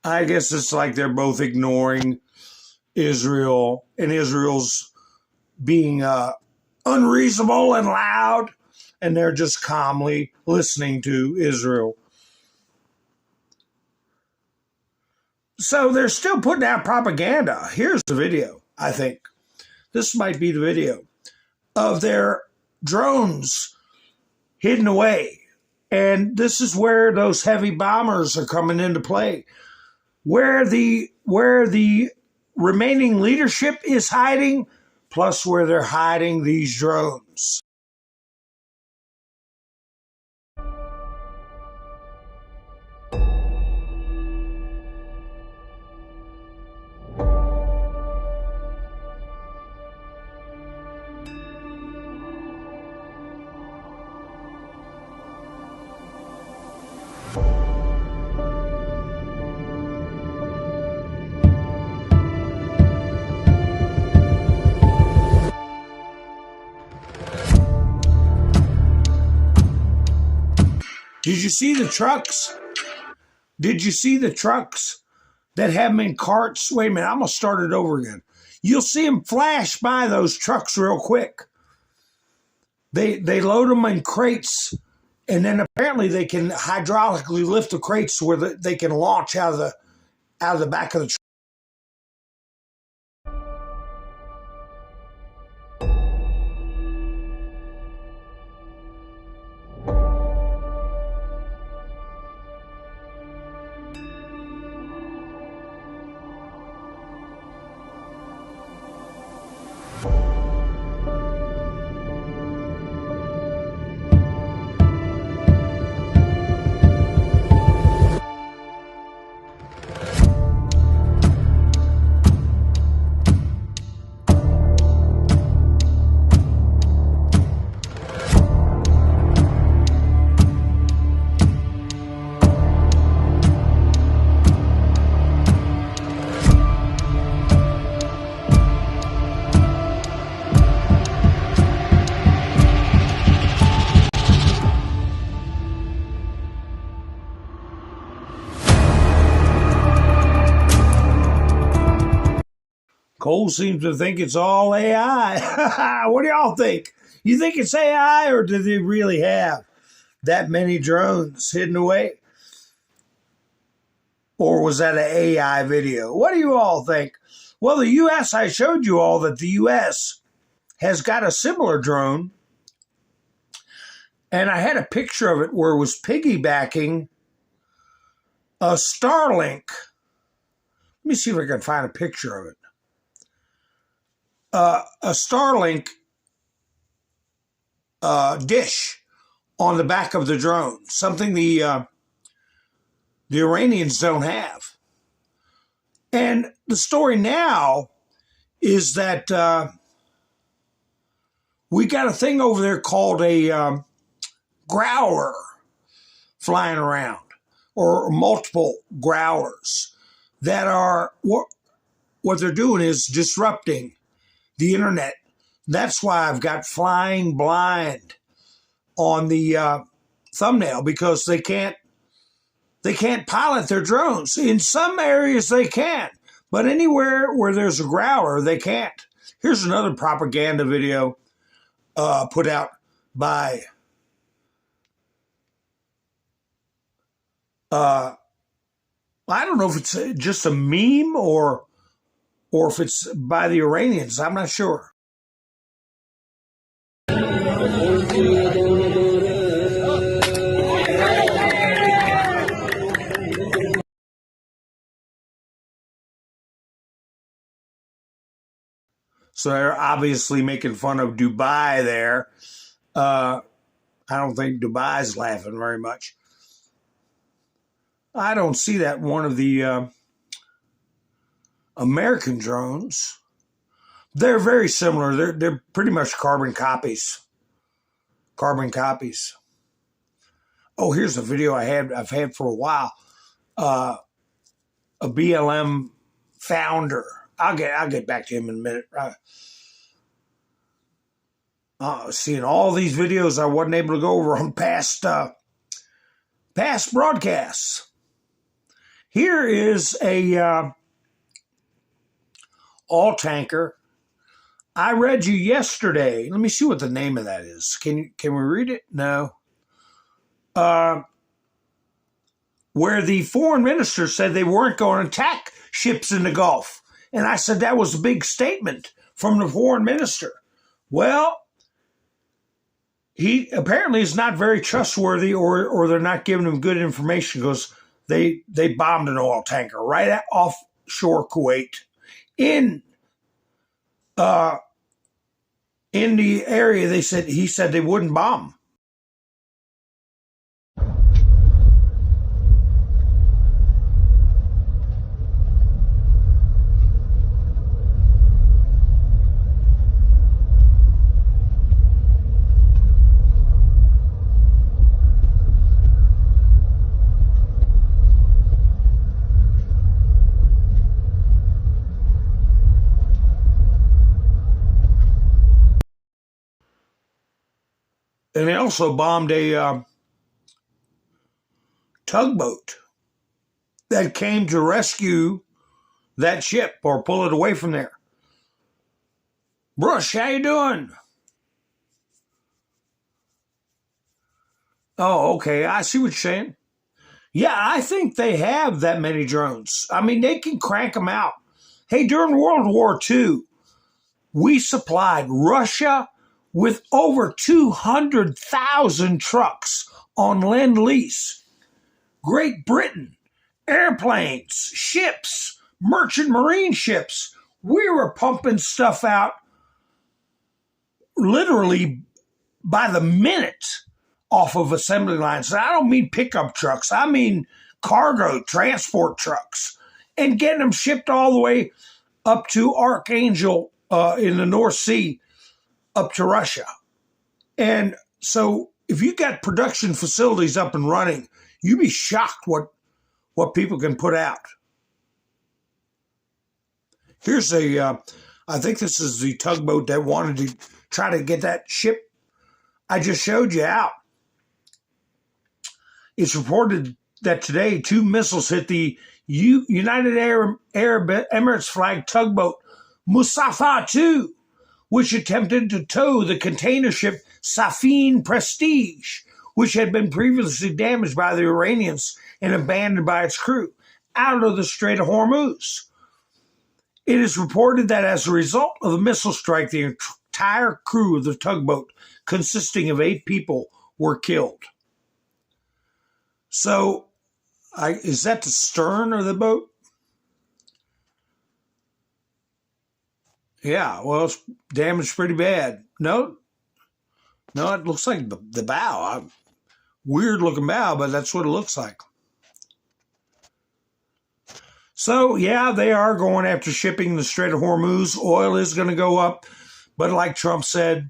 I guess it's like they're both ignoring Israel, and Israel's being unreasonable and loud, and they're just calmly listening to Israel. So they're still putting out propaganda. Here's the video, I think. This might be the video of their drones hidden away. And this is where those heavy bombers are coming into play. Where the remaining leadership is hiding, plus where they're hiding these drones. Did you see the trucks? Did you see the trucks that have them in carts? Wait a minute, I'm going to start it over again. You'll see them flash by those trucks real quick. They load them in crates, and then apparently they can hydraulically lift the crates where they can launch out of the back of the truck. Cole seems to think it's all AI. What do y'all think? You think it's AI, or do they really have that many drones hidden away? Or was that an AI video? What do you all think? Well, the U.S., I showed you all that the U.S. has got a similar drone. And I had a picture of it where it was piggybacking a Starlink. Let me see if I can find a picture of it. A Starlink dish on the back of the drone, something the Iranians don't have. And the story now is that we got a thing over there called a growler flying around, or multiple growlers that are, what they're doing is disrupting the internet. That's why I've got flying blind on the thumbnail, because they can't pilot their drones. In some areas they can, but anywhere where there's a growler, they can't. Here's another propaganda video put out by I don't know if it's just a meme or if it's by the Iranians. I'm not sure. So they're obviously making fun of Dubai there. I don't think Dubai's laughing very much. I don't see that one of the American drones. They're very similar. They're pretty much carbon copies. Carbon copies. Oh, here's a video I've had for a while. A BLM founder. I'll get back to him in a minute. Seeing all these videos I wasn't able to go over on past broadcasts. Here is a all tanker. I read you yesterday. Let me see what the name of that is. Can we read it? No. Where the foreign minister said they weren't going to attack ships in the Gulf. And I said that was a big statement from the foreign minister. Well, he apparently is not very trustworthy, or they're not giving him good information, because they bombed an oil tanker right offshore Kuwait in the area he said they wouldn't bomb. And they also bombed a tugboat that came to rescue that ship or pull it away from there. Brush, how you doing? Oh, okay. I see what you're saying. Yeah, I think they have that many drones. I mean, they can crank them out. Hey, during World War II, we supplied Russia with over 200,000 trucks on Lend-Lease. Great Britain, airplanes, ships, merchant marine ships. We were pumping stuff out literally by the minute off of assembly lines. And I don't mean pickup trucks. I mean cargo transport trucks, and getting them shipped all the way up to Archangel in the North Sea, up to Russia. And so if you got production facilities up and running, you'd be shocked what people can put out. Here's I think this is the tugboat that wanted to try to get that ship I just showed you out. It's reported that today 2 missiles hit the United Arab Emirates flag tugboat Musafa II, which attempted to tow the container ship Safine Prestige, which had been previously damaged by the Iranians and abandoned by its crew, out of the Strait of Hormuz. It is reported that as a result of the missile strike, the entire crew of the tugboat, consisting of 8 people, were killed. So, is that the stern of the boat? Yeah, well, it's damaged pretty bad. No, it looks like the bow. Weird looking bow, but that's what it looks like. So, yeah, they are going after shipping the Strait of Hormuz. Oil is going to go up, but like Trump said,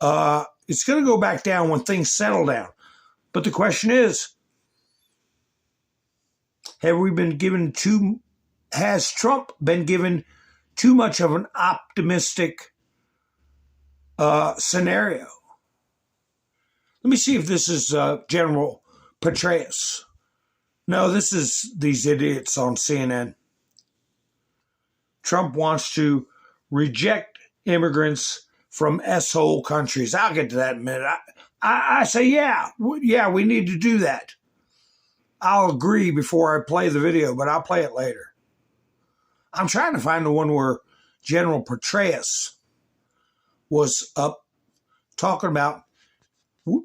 it's going to go back down when things settle down. But the question is, has Trump been given too much of an optimistic scenario? Let me see if this is General Petraeus. No, this is these idiots on CNN. Trump wants to reject immigrants from S-hole countries. I'll get to that in a minute. I say, yeah, we need to do that. I'll agree before I play the video, but I'll play it later. I'm trying to find the one where General Petraeus was up talking about,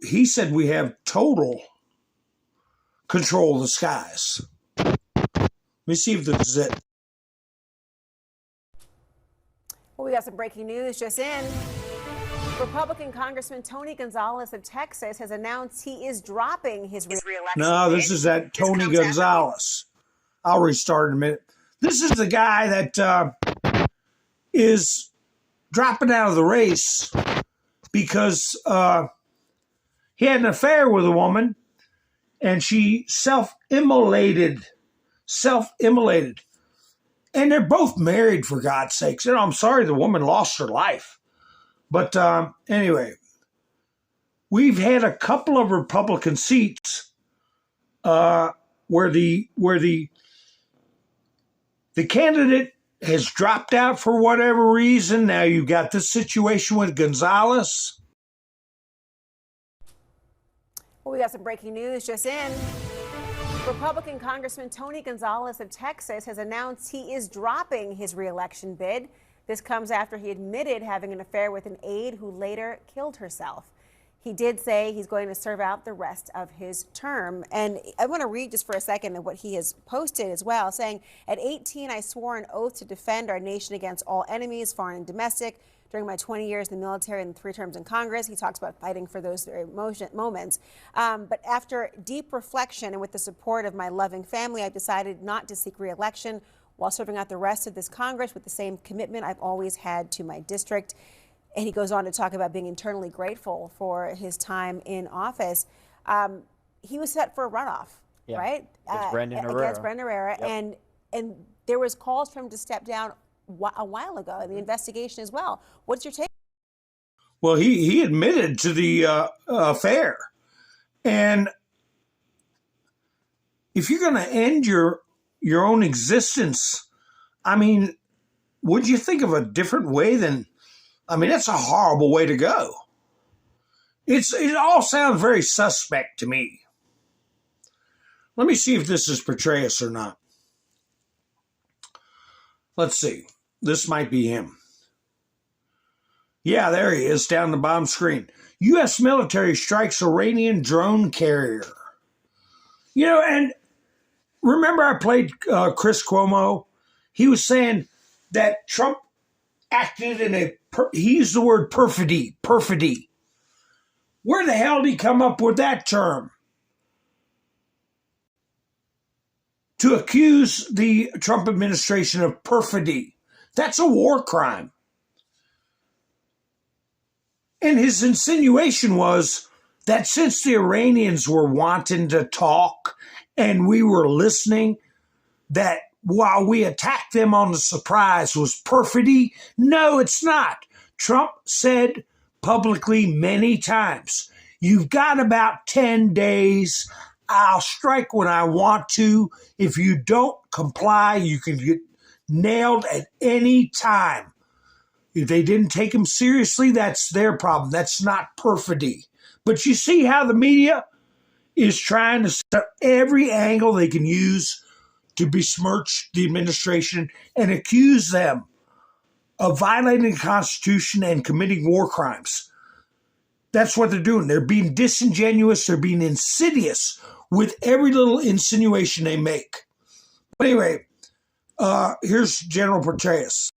he said we have total control of the skies. Let me see if this is it. Well, we got some breaking news just in. Republican Congressman Tony Gonzalez of Texas has announced he is dropping his re-election. No, this is that Tony Gonzalez. I'll restart in a minute. This is the guy that is dropping out of the race because he had an affair with a woman and she self-immolated. And they're both married, for God's sakes. I'm sorry the woman lost her life. But anyway, we've had a couple of Republican seats where the candidate has dropped out for whatever reason. Now you've got this situation with Gonzalez. Well, we got some breaking news just in. Republican Congressman Tony Gonzalez of Texas has announced he is dropping his re-election bid. This comes after he admitted having an affair with an aide who later killed herself. He did say he's going to serve out the rest of his term. And I want to read just for a second of what he has posted as well, saying, at 18, I swore an oath to defend our nation against all enemies, foreign and domestic. During my 20 years in the military and 3 terms in Congress, he talks about fighting for those very moments. But after deep reflection and with the support of my loving family, I've decided not to seek re-election while serving out the rest of this Congress with the same commitment I've always had to my district. And he goes on to talk about being eternally grateful for his time in office. He was set for a runoff, right? Against Brendan Herrera. Yep. And there was calls for him to step down a while ago in the investigation as well. What's your take? Well, he admitted to the affair. And if you're going to end your own existence, I mean, would you think of a different way than... I mean, that's a horrible way to go. It all sounds very suspect to me. Let me see if this is Petraeus or not. Let's see. This might be him. Yeah, there he is down the bottom screen. U.S. military strikes Iranian drone carrier. You know, and remember I played Chris Cuomo? He was saying that Trump acted in he used the word perfidy. Where the hell did he come up with that term? To accuse the Trump administration of perfidy. That's a war crime. And his insinuation was that since the Iranians were wanting to talk and we were listening, that while we attacked them on the surprise was perfidy. No, it's not. Trump said publicly many times, you've got about 10 days. I'll strike when I want to. If you don't comply, you can get nailed at any time. If they didn't take him seriously, that's their problem. That's not perfidy. But you see how the media is trying to set every angle they can use to besmirch the administration and accuse them of violating the Constitution and committing war crimes. That's what they're doing. They're being disingenuous. They're being insidious with every little insinuation they make. But anyway, here's General Petraeus.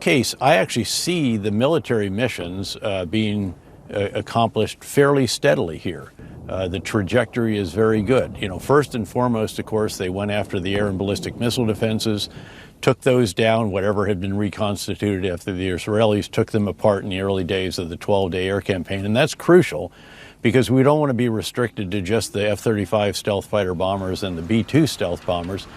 Case, I actually see the military missions being accomplished fairly steadily here. The trajectory is very good. You know, first and foremost, of course, they went after the air and ballistic missile defenses, took those down, whatever had been reconstituted after the Israelis took them apart in the early days of the 12-day air campaign. And that's crucial because we don't want to be restricted to just the F-35 stealth fighter bombers and the B-2 stealth bombers.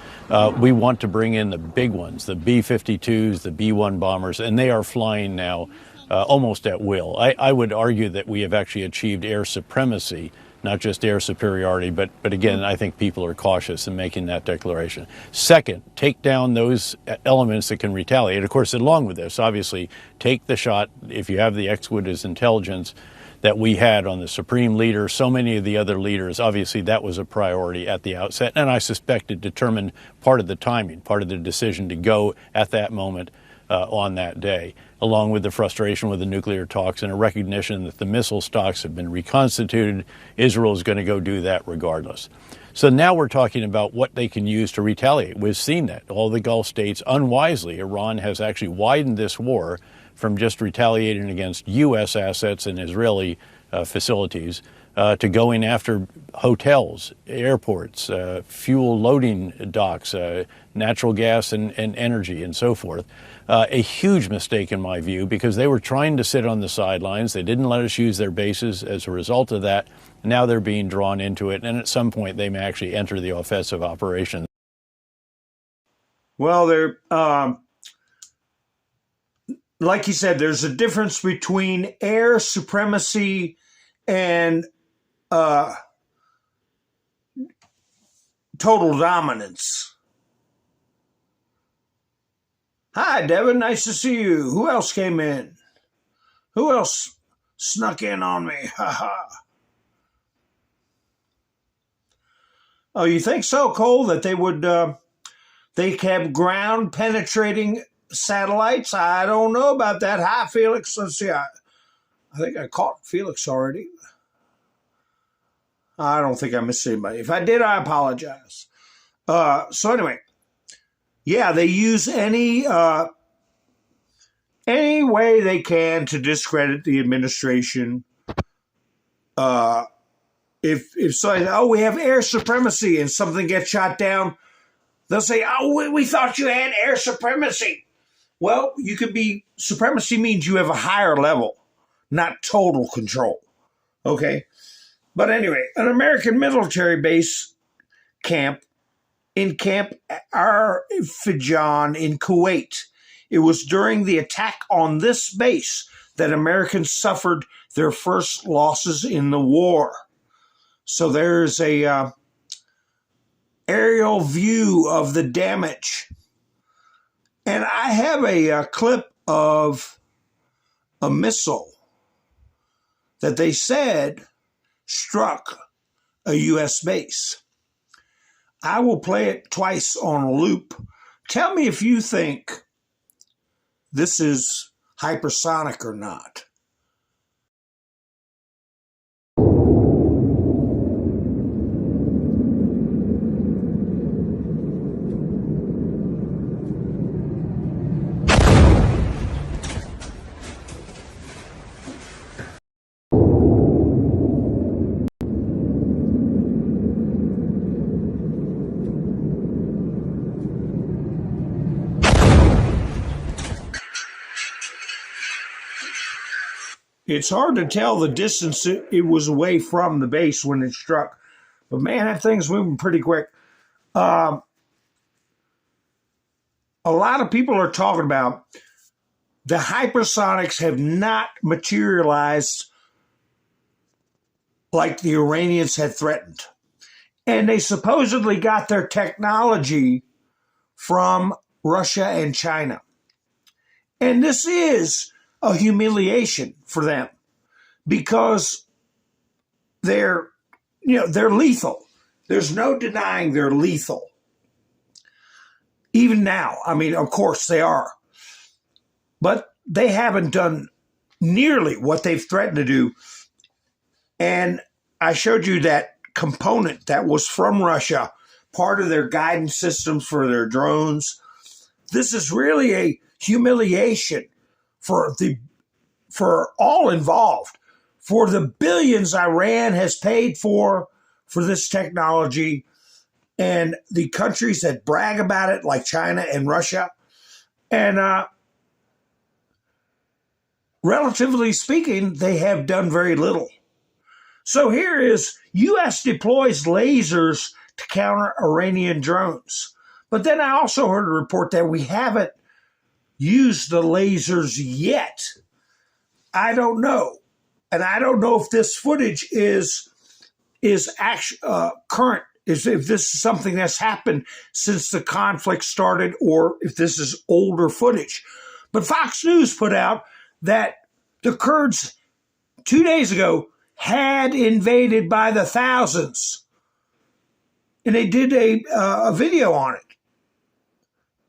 We want to bring in the big ones, the B-52s, the B-1 bombers, and they are flying now almost at will. I would argue that we have actually achieved air supremacy, not just air superiority, but again, I think people are cautious in making that declaration. Second, take down those elements that can retaliate. Of course, along with this, obviously, take the shot, if you have the exquisite intelligence that we had on the Supreme Leader, so many of the other leaders, obviously that was a priority at the outset, and I suspect it determined part of the timing, part of the decision to go at that moment on that day, along with the frustration with the nuclear talks and a recognition that the missile stocks have been reconstituted. Israel is going to go do that regardless. So now we're talking about what they can use to retaliate. We've seen that. All the Gulf states, unwisely, Iran has actually widened this war from just retaliating against U.S. assets and Israeli facilities to going after hotels, airports, fuel loading docks, natural gas and energy and so forth. A huge mistake in my view, because they were trying to sit on the sidelines. They didn't let us use their bases as a result of that. Now they're being drawn into it, and at some point they may actually enter the offensive operation. Well, they're like you said, there's a difference between air supremacy and total dominance. Hi, Devin. Nice to see you. Who else came in? Who else snuck in on me? Ha ha. Oh, you think so, Cole, that they would, they have ground penetrating satellites? I don't know about that. Hi, Felix. Let's see. I think I caught Felix already. I don't think I missed anybody. If I did, I apologize. So anyway, yeah, they use any way they can to discredit the administration. If so, oh, we have air supremacy and something gets shot down, they'll say, oh, we thought you had air supremacy. Well, you could be, supremacy means you have a higher level, not total control. Okay? But anyway, an American military base camp in Camp Arfijan in Kuwait. It was during the attack on this base that Americans suffered their first losses in the war. So there's a aerial view of the damage. And I have a clip of a missile that they said struck a U.S. base. I will play it twice on a loop. Tell me if you think this is hypersonic or not. It's hard to tell the distance it was away from the base when it struck. But man, that thing's moving pretty quick. A lot of people are talking about the hypersonics have not materialized like the Iranians had threatened. And they supposedly got their technology from Russia and China. And this is a humiliation for them because they're lethal. There's no denying they're lethal. Even now, I mean, of course they are. But they haven't done nearly what they've threatened to do. And I showed you that component that was from Russia, part of their guidance systems for their drones. This is really a humiliation for all involved, for the billions Iran has paid for this technology, and the countries that brag about it, like China and Russia. And relatively speaking, they have done very little. So here is U.S. deploys lasers to counter Iranian drones. But then I also heard a report that we haven't used the lasers yet. I don't know. And I don't know if this footage is actually current, if this is something that's happened since the conflict started or if this is older footage. But Fox News put out that the Kurds 2 days ago had invaded by the thousands. And they did a video on it.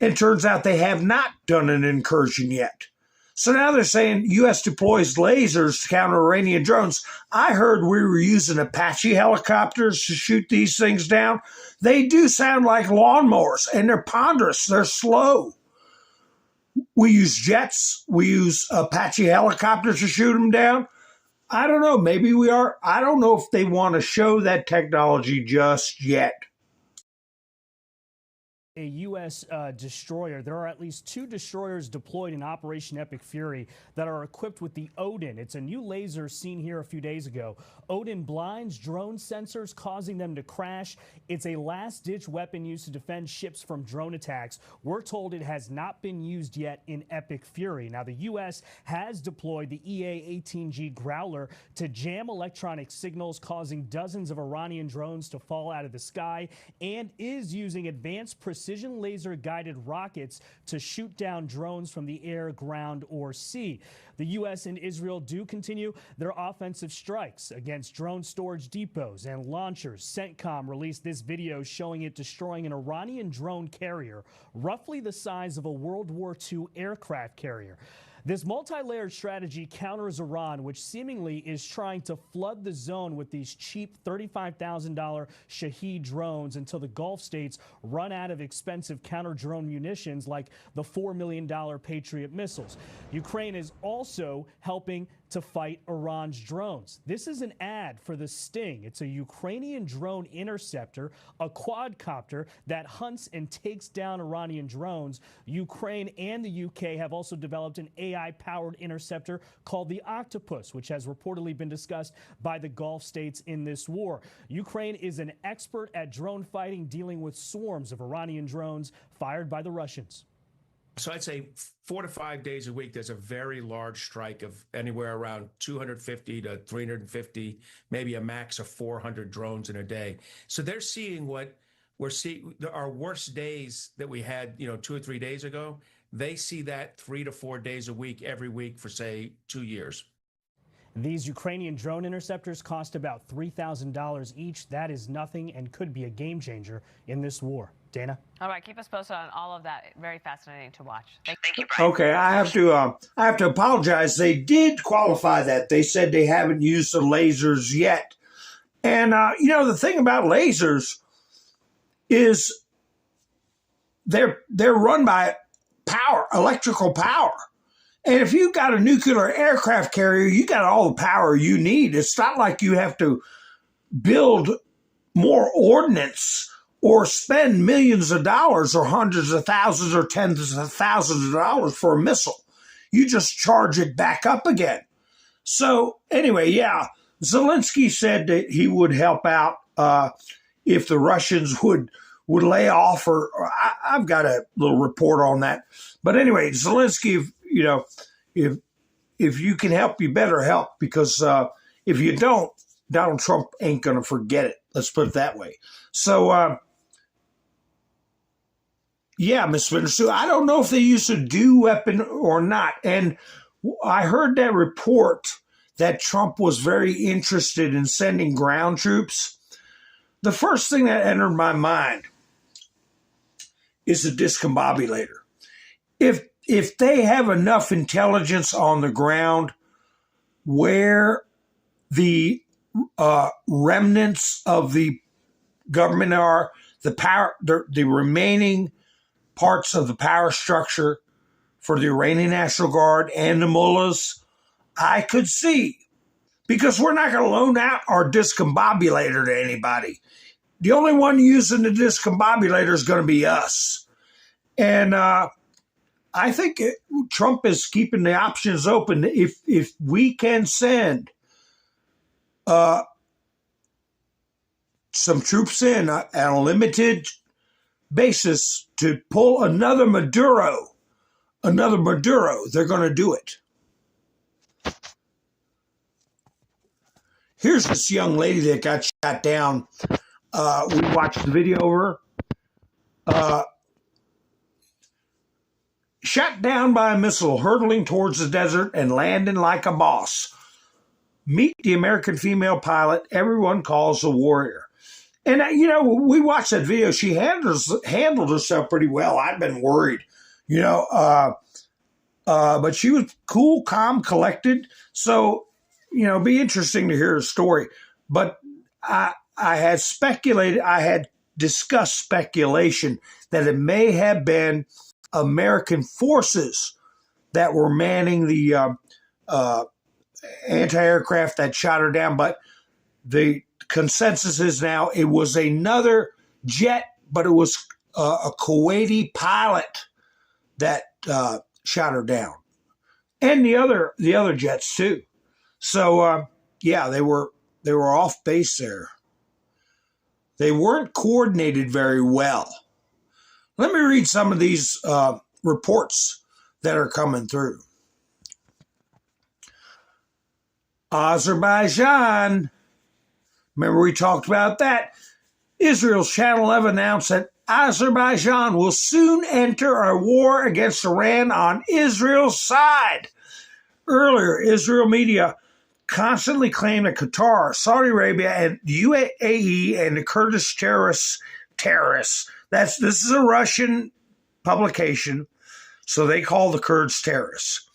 It turns out they have not done an incursion yet. So now they're saying U.S. deploys lasers to counter Iranian drones. I heard we were using Apache helicopters to shoot these things down. They do sound like lawnmowers, and they're ponderous. They're slow. We use jets. We use Apache helicopters to shoot them down. I don't know. Maybe we are. I don't know if they want to show that technology just yet. a U.S. destroyer. There are at least 2 destroyers deployed in Operation Epic Fury that are equipped with the Odin. It's a new laser seen here a few days ago. Odin blinds drone sensors, causing them to crash. It's a last-ditch weapon used to defend ships from drone attacks. We're told it has not been used yet in Epic Fury. Now, the U.S. has deployed the EA-18G Growler to jam electronic signals, causing dozens of Iranian drones to fall out of the sky, and is using advanced precision laser-guided rockets to shoot down drones from the air, ground, or sea. The U.S. and Israel do continue their offensive strikes against drone storage depots and launchers. CENTCOM released this video showing it destroying an Iranian drone carrier, roughly the size of a World War II aircraft carrier. This multi-layered strategy counters Iran, which seemingly is trying to flood the zone with these cheap $35,000 Shahed drones until the Gulf states run out of expensive counter-drone munitions like the $4 million Patriot missiles. Ukraine is also helping to fight Iran's drones. This is an ad for the Sting. It's a Ukrainian drone interceptor, a quadcopter that hunts and takes down Iranian drones. Ukraine and the UK have also developed an AI-powered interceptor called the Octopus, which has reportedly been discussed by the Gulf states in this war. Ukraine is an expert at drone fighting, dealing with swarms of Iranian drones fired by the Russians. So I'd say 4 to 5 days a week, there's a very large strike of anywhere around 250 to 350, maybe a max of 400 drones in a day. So they're seeing what we're seeing, our worst days that we had, 2 or 3 days ago. They see that 3 to 4 days a week, every week for, say, 2 years. These Ukrainian drone interceptors cost about $3,000 each. That is nothing and could be a game changer in this war. Dana? All right, keep us posted on all of that. Very fascinating to watch. Thank you, Brian. Okay, I have to apologize. They did qualify that. They said they haven't used the lasers yet. And, the thing about lasers is they're run by power, electrical power. And if you got a nuclear aircraft carrier, you got all the power you need. It's not like you have to build more ordnance or spend millions of dollars or hundreds of thousands or tens of thousands of dollars for a missile. You just charge it back up again. So anyway, yeah, Zelensky said that he would help out if the Russians would lay off, or I've got a little report on that. But anyway, Zelensky, if you can help, you better help, because if you don't, Donald Trump ain't going to forget it. Let's put it that way. So, yeah, Ms. Spencer, I don't know if they used a DEW weapon or not. And I heard that report that Trump was very interested in sending ground troops. The first thing that entered my mind is a discombobulator. If they have enough intelligence on the ground where the remnants of the government are, the remaining parts of the power structure for the Iranian National Guard and the mullahs, I could see. Because we're not going to loan out our discombobulator to anybody. The only one using the discombobulator is going to be us. And I think Trump is keeping the options open. If we can send some troops in on a limited basis to pull another Maduro, they're going to do it. Here's this young lady that got shot down. We watched the video of her. Shot down by a missile, hurtling towards the desert and landing like a boss. Meet the American female pilot everyone calls a warrior. And, we watched that video. She handled herself pretty well. I've been worried, but she was cool, calm, collected. So, be interesting to hear her story. But I had discussed speculation that it may have been American forces that were manning the anti-aircraft that shot her down. But the consensus is now it was another jet, but it was a Kuwaiti pilot that shot her down, and the other jets too. So yeah, they were off base there. They weren't coordinated very well. Let me read some of these reports that are coming through. Azerbaijan. Remember we talked about that? Israel's Channel 11 announced that Azerbaijan will soon enter a war against Iran on Israel's side. Earlier, Israel media constantly claimed that Qatar, Saudi Arabia, and the UAE and the Kurdish terrorists. This is a Russian publication, so they call the Kurds terrorists.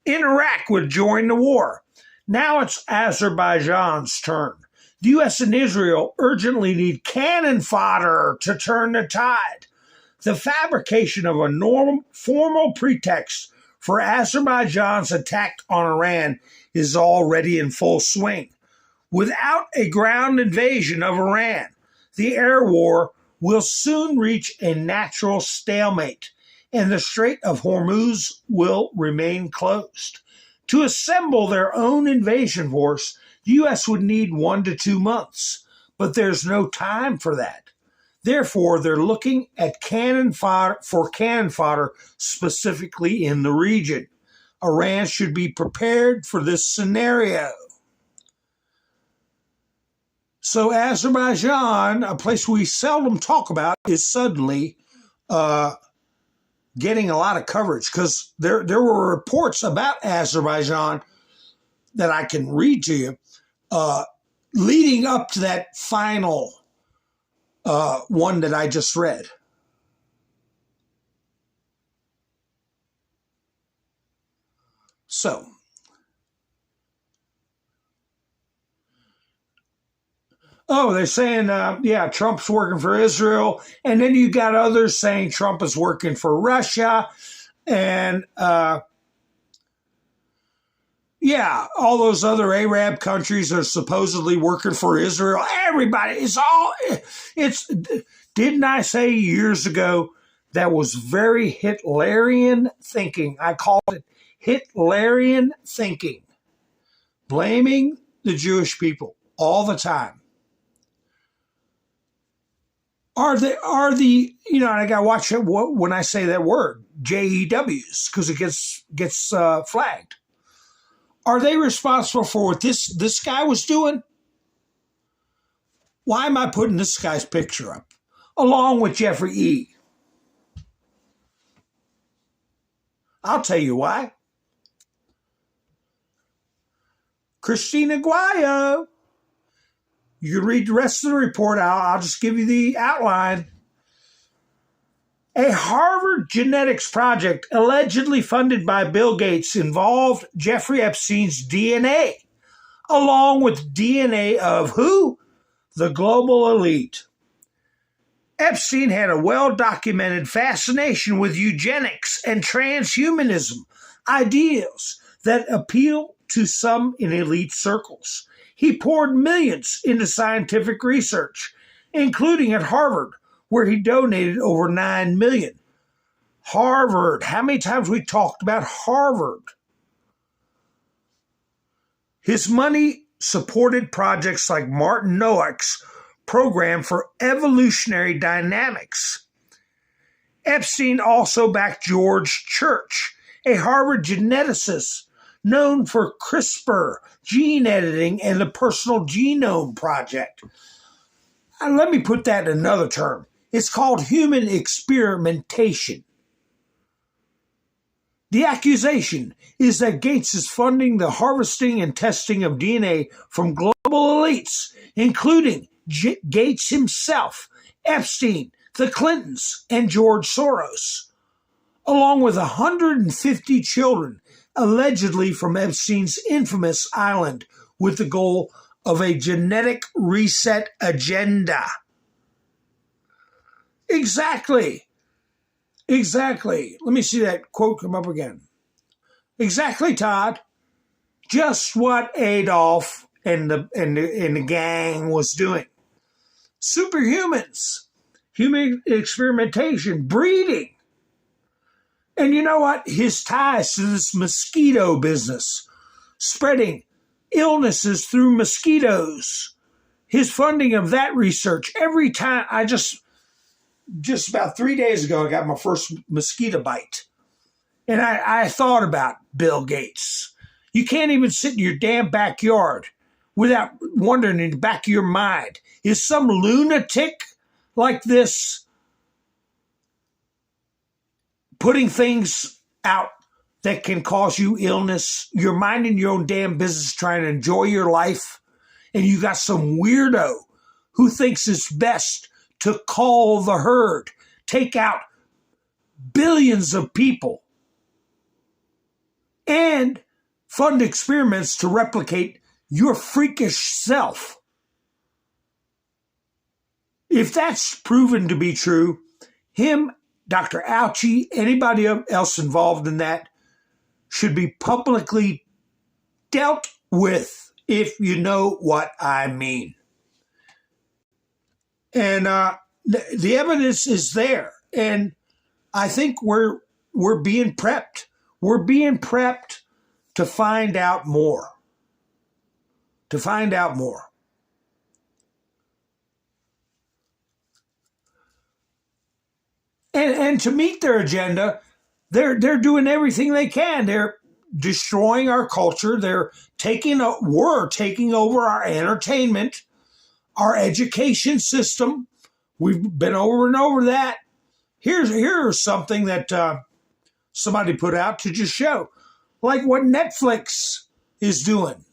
In Iraq would join the war. Now it's Azerbaijan's turn. The U.S. and Israel urgently need cannon fodder to turn the tide. The fabrication of a formal pretext for Azerbaijan's attack on Iran is already in full swing. Without a ground invasion of Iran, the air war will soon reach a natural stalemate, and the Strait of Hormuz will remain closed. To assemble their own invasion force, the U.S. would need 1 to 2 months, but there's no time for that. Therefore, they're looking at cannon fodder specifically in the region. Iran should be prepared for this scenario. So Azerbaijan, a place we seldom talk about, is suddenly getting a lot of coverage because there were reports about Azerbaijan that I can read to you leading up to that final one that I just read. So, they're saying, Trump's working for Israel. And then you got others saying Trump is working for Russia. And, all those other Arab countries are supposedly working for Israel. Everybody, didn't I say years ago that was very Hitlerian thinking? I called it Hitlerian thinking. Blaming the Jewish people all the time. Are the and I got to watch it when I say that word, JEWs, because it gets flagged. Are they responsible for what this guy was doing? Why am I putting this guy's picture up? Along with Jeffrey E. I'll tell you why. Christina Guayo. You can read the rest of the report. I'll just give you the outline. A Harvard genetics project allegedly funded by Bill Gates involved Jeffrey Epstein's DNA, along with DNA of who? The global elite. Epstein had a well-documented fascination with eugenics and transhumanism, ideals that appeal to some in elite circles. He poured millions into scientific research, including at Harvard, where he donated over $9 million. Harvard. How many times we talked about Harvard? His money supported projects like Martin Nowak's program for evolutionary dynamics. Epstein also backed George Church, a Harvard geneticist known for CRISPR, gene editing, and the Personal Genome Project. And let me put that in another term. It's called human experimentation. The accusation is that Gates is funding the harvesting and testing of DNA from global elites, including Gates himself, Epstein, the Clintons, and George Soros, along with 150 children allegedly from Epstein's infamous island with the goal of a genetic reset agenda. Exactly. Let me see that quote come up again. Exactly, Todd. Just what Adolf and the gang was doing. Superhumans. human experimentation, breeding. And you know what? His ties to this mosquito business, spreading illnesses through mosquitoes, his funding of that research. Every time, just about 3 days ago, I got my first mosquito bite. And I thought about Bill Gates. You can't even sit in your damn backyard without wondering in the back of your mind, is some lunatic like this putting things out that can cause you illness? You're minding your own damn business, trying to enjoy your life, and you got some weirdo who thinks it's best to cull the herd, take out billions of people, and fund experiments to replicate your freakish self. If that's proven to be true, him, Dr. Fauci, anybody else involved in that should be publicly dealt with, if you know what I mean. And the evidence is there. And I think we're being prepped. We're being prepped to find out more. To find out more. And to meet their agenda, they're doing everything they can. They're destroying our culture. We're taking over our entertainment, our education system. We've been over and over that. Here's something that somebody put out to just show, like what Netflix is doing.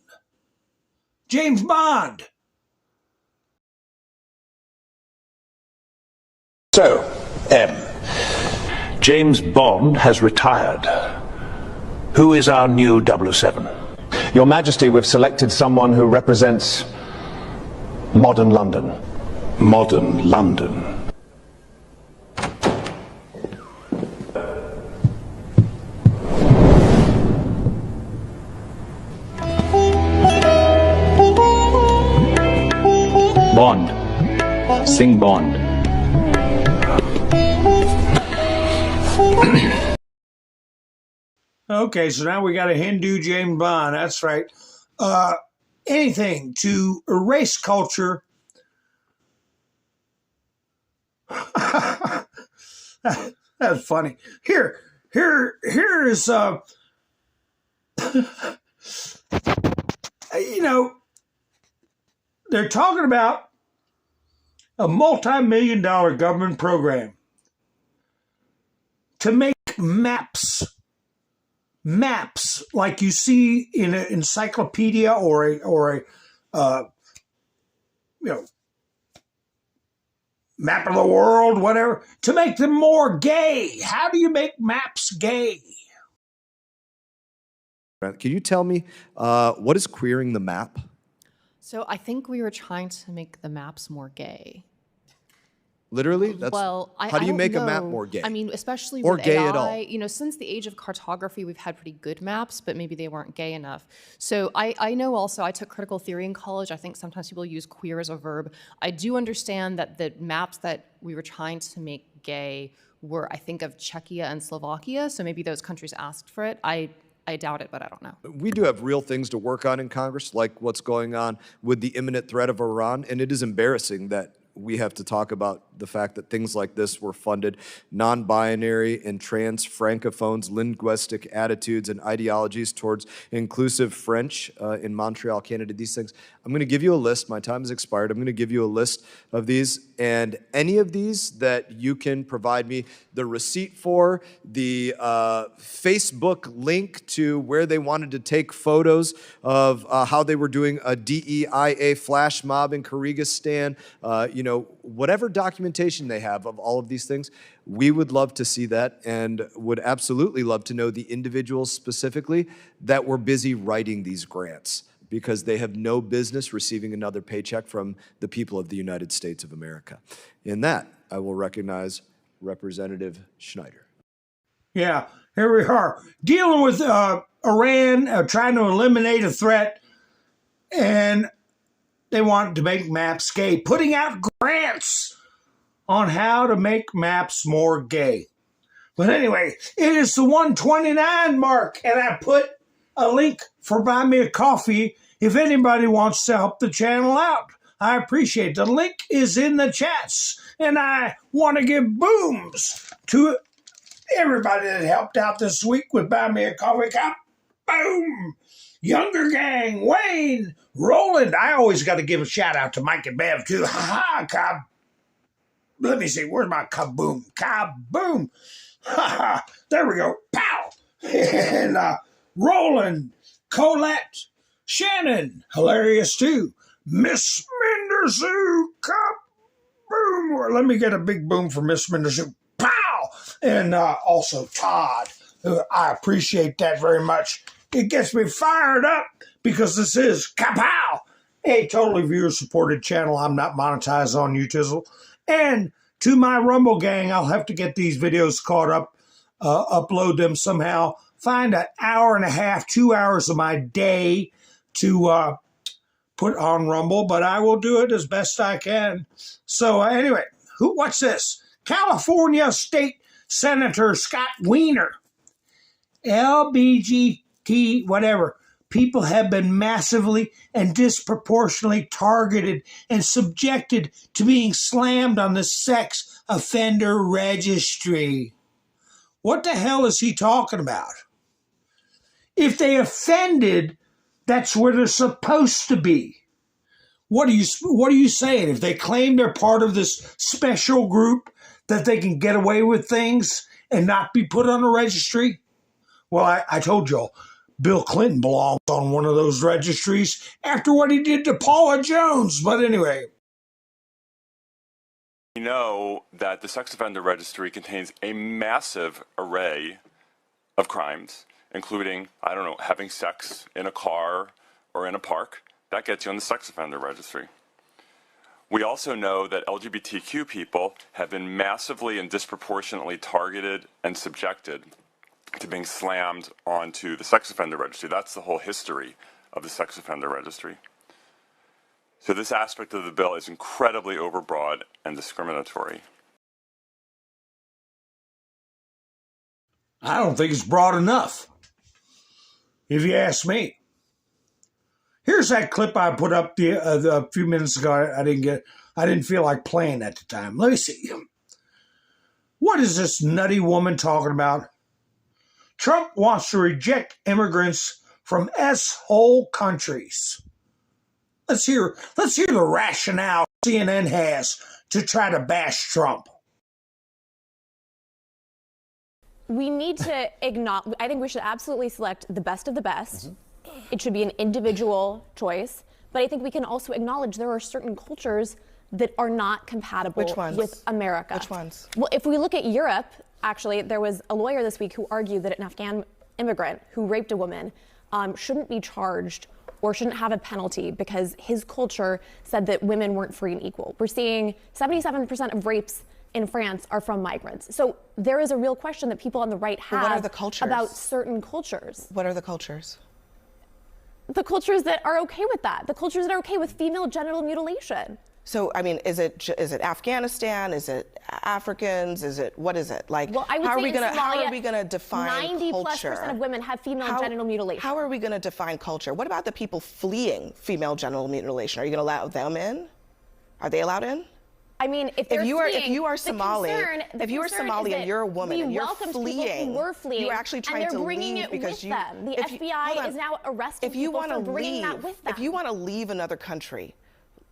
James Bond. So, James Bond has retired. Who is our new 007? Your Majesty, we've selected someone who represents modern London. Modern London. Bond. Sing Bond. Okay, so now we got a Hindu James Bond. That's right. Anything to erase culture. That's funny. Here is they're talking about a multi-million-dollar government program to make maps like you see in an encyclopedia or a map of the world, whatever, to make them more gay. How do you make maps gay? Can you tell me what is queering the map? So I think we were trying to make the maps more gay. Literally? How do you make a map more gay? I mean, especially or with gay AI, at all? Since the age of cartography, we've had pretty good maps, but maybe they weren't gay enough. So I know also, I took critical theory in college. I think sometimes people use queer as a verb. I do understand that the maps that we were trying to make gay were, I think, of Czechia and Slovakia. So maybe those countries asked for it. I doubt it, but I don't know. We do have real things to work on in Congress, like what's going on with the imminent threat of Iran, and it is embarrassing that we have to talk about the fact that things like this were funded. Non-binary and trans francophones, linguistic attitudes and ideologies towards inclusive French in Montreal, Canada, these things. I'm going to give you a list. My time has expired. I'm going to give you a list of these, and any of these that you can provide me the receipt for, the Facebook link to where they wanted to take photos of how they were doing a DEIA flash mob in Kyrgyzstan, whatever documentation they have of all of these things, we would love to see that and would absolutely love to know the individuals specifically that were busy writing these grants, because they have no business receiving another paycheck from the people of the United States of America. In that, I will recognize Representative Schneider. Yeah, here we are, dealing with Iran, trying to eliminate a threat, and they wanted to make maps gay, putting out grants on how to make maps more gay. But anyway, it is the 129 mark, and I put a link for Buy Me a Coffee if anybody wants to help the channel out. I appreciate it. The link is in the chats, and I want to give booms to everybody that helped out this week with Buy Me a Coffee Cup. Boom! Younger Gang, Wayne, Roland. I always got to give a shout out to Mike and Bev too. Ha ha, Cobb. Let me see. Where's my kaboom? Kaboom! Ha ha! There we go. Pow! And Roland, Colette, Shannon, hilarious too. Miss Mendersu, kaboom! Or let me get a big boom for Miss Mendersu. Pow! And also Todd. I appreciate that very much. It gets me fired up because this is Kapow, a totally viewer-supported channel. I'm not monetized on YouTube. And to my Rumble gang, I'll have to get these videos caught up, upload them somehow, find an hour and a half, 2 hours of my day to put on Rumble, but I will do it as best I can. So anyway, what's this? California State Senator Scott Wiener, LBGT, whatever. People have been massively and disproportionately targeted and subjected to being slammed on the sex offender registry. What the hell is he talking about? If they offended, that's where they're supposed to be. What are you saying? If they claim they're part of this special group that they can get away with things and not be put on a registry? Well, I told y'all, Bill Clinton belongs on one of those registries after what he did to Paula Jones. But anyway. We know that the sex offender registry contains a massive array of crimes, including, I don't know, having sex in a car or in a park. That gets you on the sex offender registry. We also know that LGBTQ people have been massively and disproportionately targeted and subjected to being slammed onto the sex offender registry. That's the whole history of the sex offender registry. So this aspect of the bill is incredibly overbroad and discriminatory. I don't think it's broad enough, if you ask me. Here's that clip I put up a few minutes ago. I didn't feel like playing at the time. Let me see. What is this nutty woman talking about? Trump wants to reject immigrants from S-hole countries. Let's hear the rationale CNN has to try to bash Trump. We need to acknowledge, I think we should absolutely select the best of the best. It should be an individual choice. But I think we can also acknowledge there are certain cultures that are not compatible with America. Which ones? Well, if we look at Europe, actually, there was a lawyer this week who argued that an Afghan immigrant who raped a woman shouldn't be charged or shouldn't have a penalty because his culture said that women weren't free and equal. We're seeing 77% of rapes in France are from migrants. So there is a real question that people on the right have what are the cultures? About certain cultures. What are the cultures? The cultures that are okay with that. The cultures that are okay with female genital mutilation. So, I mean, is it Afghanistan? Is it Africans? What is it? Like, well, I would how say are we going to define 90+% of women have female genital mutilation. How are we going to define culture? What about the people fleeing female genital mutilation? Are you going to allow them in? Are they allowed in? I mean, if you are Somali, and you're a woman and you're fleeing, you're actually trying to leave because the FBI is now arresting people for bringing that with them. If you want to leave another country,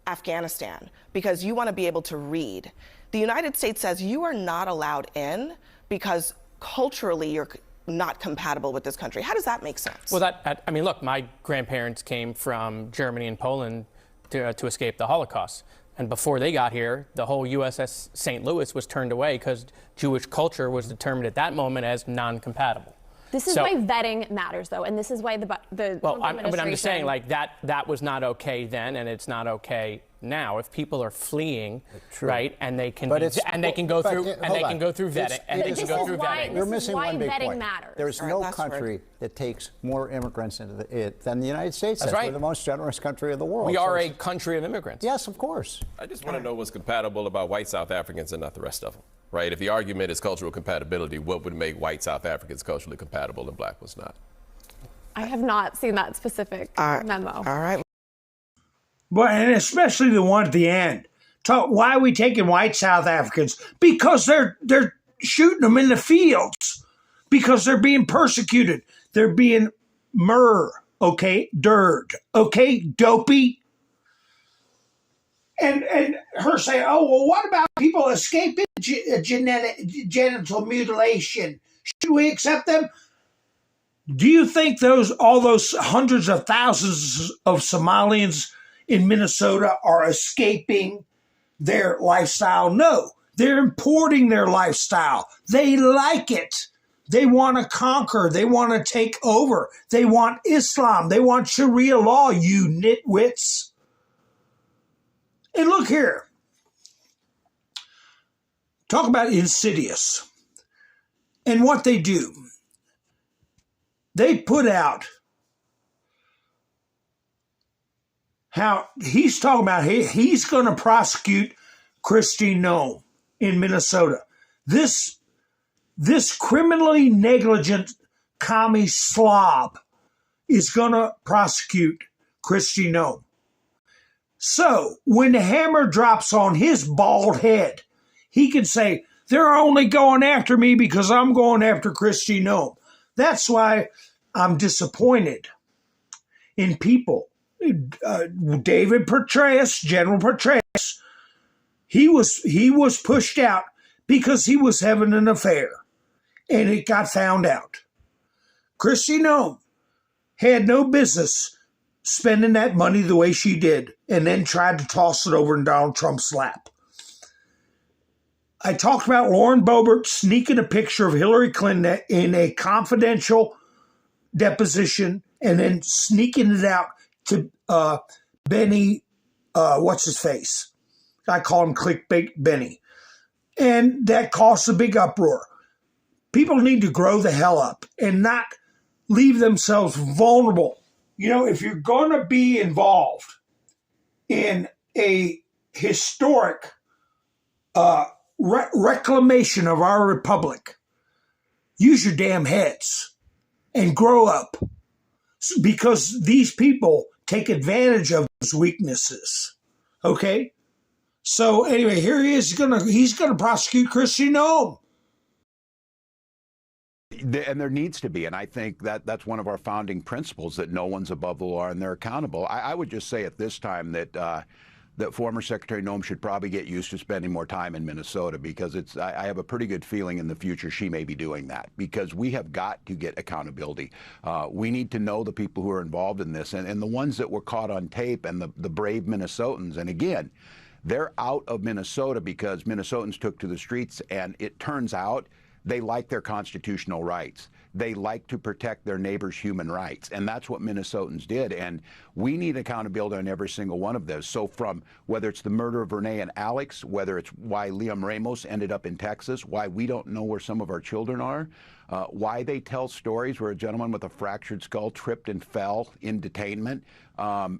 Afghanistan, because you want to be able to read, the United States says you are not allowed in because culturally you're not compatible with this country. How does that make sense? Well, I mean, look, my grandparents came from Germany and Poland to escape the Holocaust. And before they got here, the whole USS St. Louis was turned away because Jewish culture was determined at that moment as non-compatible. This is why vetting matters, though, and this is why the well, I'm just saying, like that was not okay then, and it's not okay now if people are fleeing, right, and they can But it's- and they can go but through hold and they on. can go through vetting It's- and it they is can go all- through vetting. You're missing one big vetting point. matters. There's All right, no last word. country that takes more immigrants into it than the United States. That's does. right. We're the most generous country of the world. We So are a it's- country of immigrants. Yes, of course. I just want to know what's compatible about white South Africans and not the rest of them, right? If the argument is cultural compatibility, what would make white South Africans culturally compatible and black ones not? I have not seen that specific memo. All right. Well, and especially the one at the end. Why are we taking white South Africans? Because they're shooting them in the fields. Because they're being persecuted. They're being dirt, okay, dopey. And her saying, oh, well, what about people escaping genital mutilation? Should we accept them? Do you think all those hundreds of thousands of Somalians in Minnesota are escaping their lifestyle? No, they're importing their lifestyle. They like it. They want to conquer. They want to take over. They want Islam. They want Sharia law, you nitwits. And look here. Talk about insidious. And what they do. They put out how he's talking about he's going to prosecute Kristi Noem in Minnesota. This criminally negligent commie slob is going to prosecute Kristi Noem. So when the hammer drops on his bald head, he can say, they're only going after me because I'm going after Kristi Noem. That's why I'm disappointed in people. David Petraeus, General Petraeus, he was pushed out because he was having an affair, and it got found out. Kristi Noem had no business spending that money the way she did, and then tried to toss it over in Donald Trump's lap. I talked about Lauren Boebert sneaking a picture of Hillary Clinton in a confidential deposition and then sneaking it out to Benny, what's his face? I call him Clickbait Benny. And that caused a big uproar. People need to grow the hell up and not leave themselves vulnerable. You know, if you're going to be involved in a historic reclamation of our republic, use your damn heads and grow up, because these people take advantage of those weaknesses. Okay? So anyway, here he is. He's gonna prosecute Kristi Noem. And there needs to be, and I think that's one of our founding principles, that no one's above the law and they're accountable. I would just say at this time that that former Secretary Noem should probably get used to spending more time in Minnesota, because I have a pretty good feeling in the future she may be doing that, because we have got to get accountability. We need to know the people who are involved in this, and the ones that were caught on tape, and the brave Minnesotans. And again, they're out of Minnesota because Minnesotans took to the streets, and it turns out they like their constitutional rights. They like to protect their neighbors' human rights, and that's what Minnesotans did. And we need accountability on every single one of those. So from whether it's the murder of Renee and Alex, whether it's why Liam Ramos ended up in Texas, why we don't know where some of our children are, why they tell stories where a gentleman with a fractured skull tripped and fell in detainment, and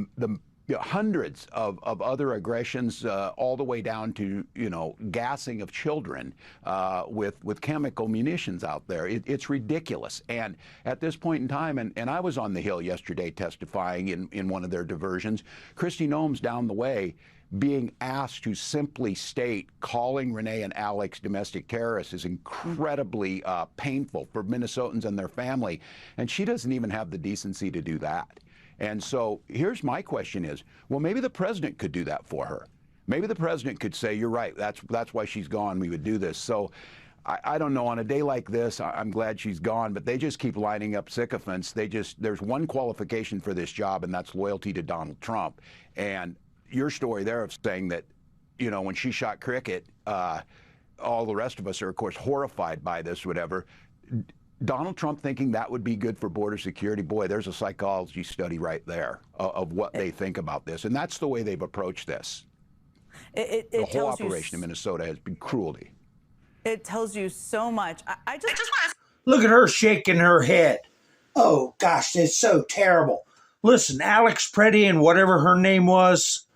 the hundreds of other aggressions, all the way down to gassing of children with chemical munitions out there. It's ridiculous. And at this point in time, and I was on the Hill yesterday testifying in one of their diversions, Kristi Noem's down the way being asked to simply state calling Renee and Alex domestic terrorists is incredibly painful for Minnesotans and their family. And she doesn't even have the decency to do that. And so here's my question is, well, maybe the president could do that for her. Maybe the president could say, you're right, that's why she's gone, we would do this. So I don't know, on a day like this, I'm glad she's gone, but they just keep lining up sycophants. There's one qualification for this job, and that's loyalty to Donald Trump. And your story there of saying that, when she shot Cricket, all the rest of us are, of course, horrified by this, whatever. Donald Trump thinking that would be good for border security, boy, there's a psychology study right there of what they think about this. And that's the way they've approached this. The whole operation in Minnesota has been cruelty. It tells you so much. I just want to... Look at her shaking her head. Oh, gosh, it's so terrible. Listen, Alex Preddy and whatever her name was,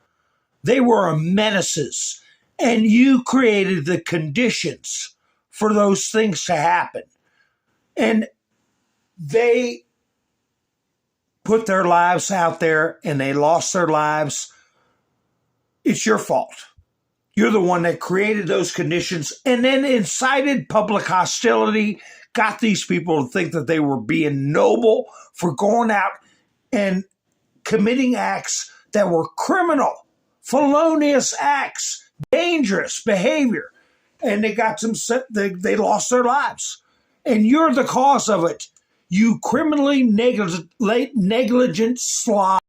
they were menaces. And you created the conditions for those things to happen. And they put their lives out there and they lost their lives. It's your fault. You're the one that created those conditions and then incited public hostility, got these people to think that they were being noble for going out and committing acts that were criminal, felonious acts, dangerous behavior. And they got some, they lost their lives. And you're the cause of it, you criminally negligent slob.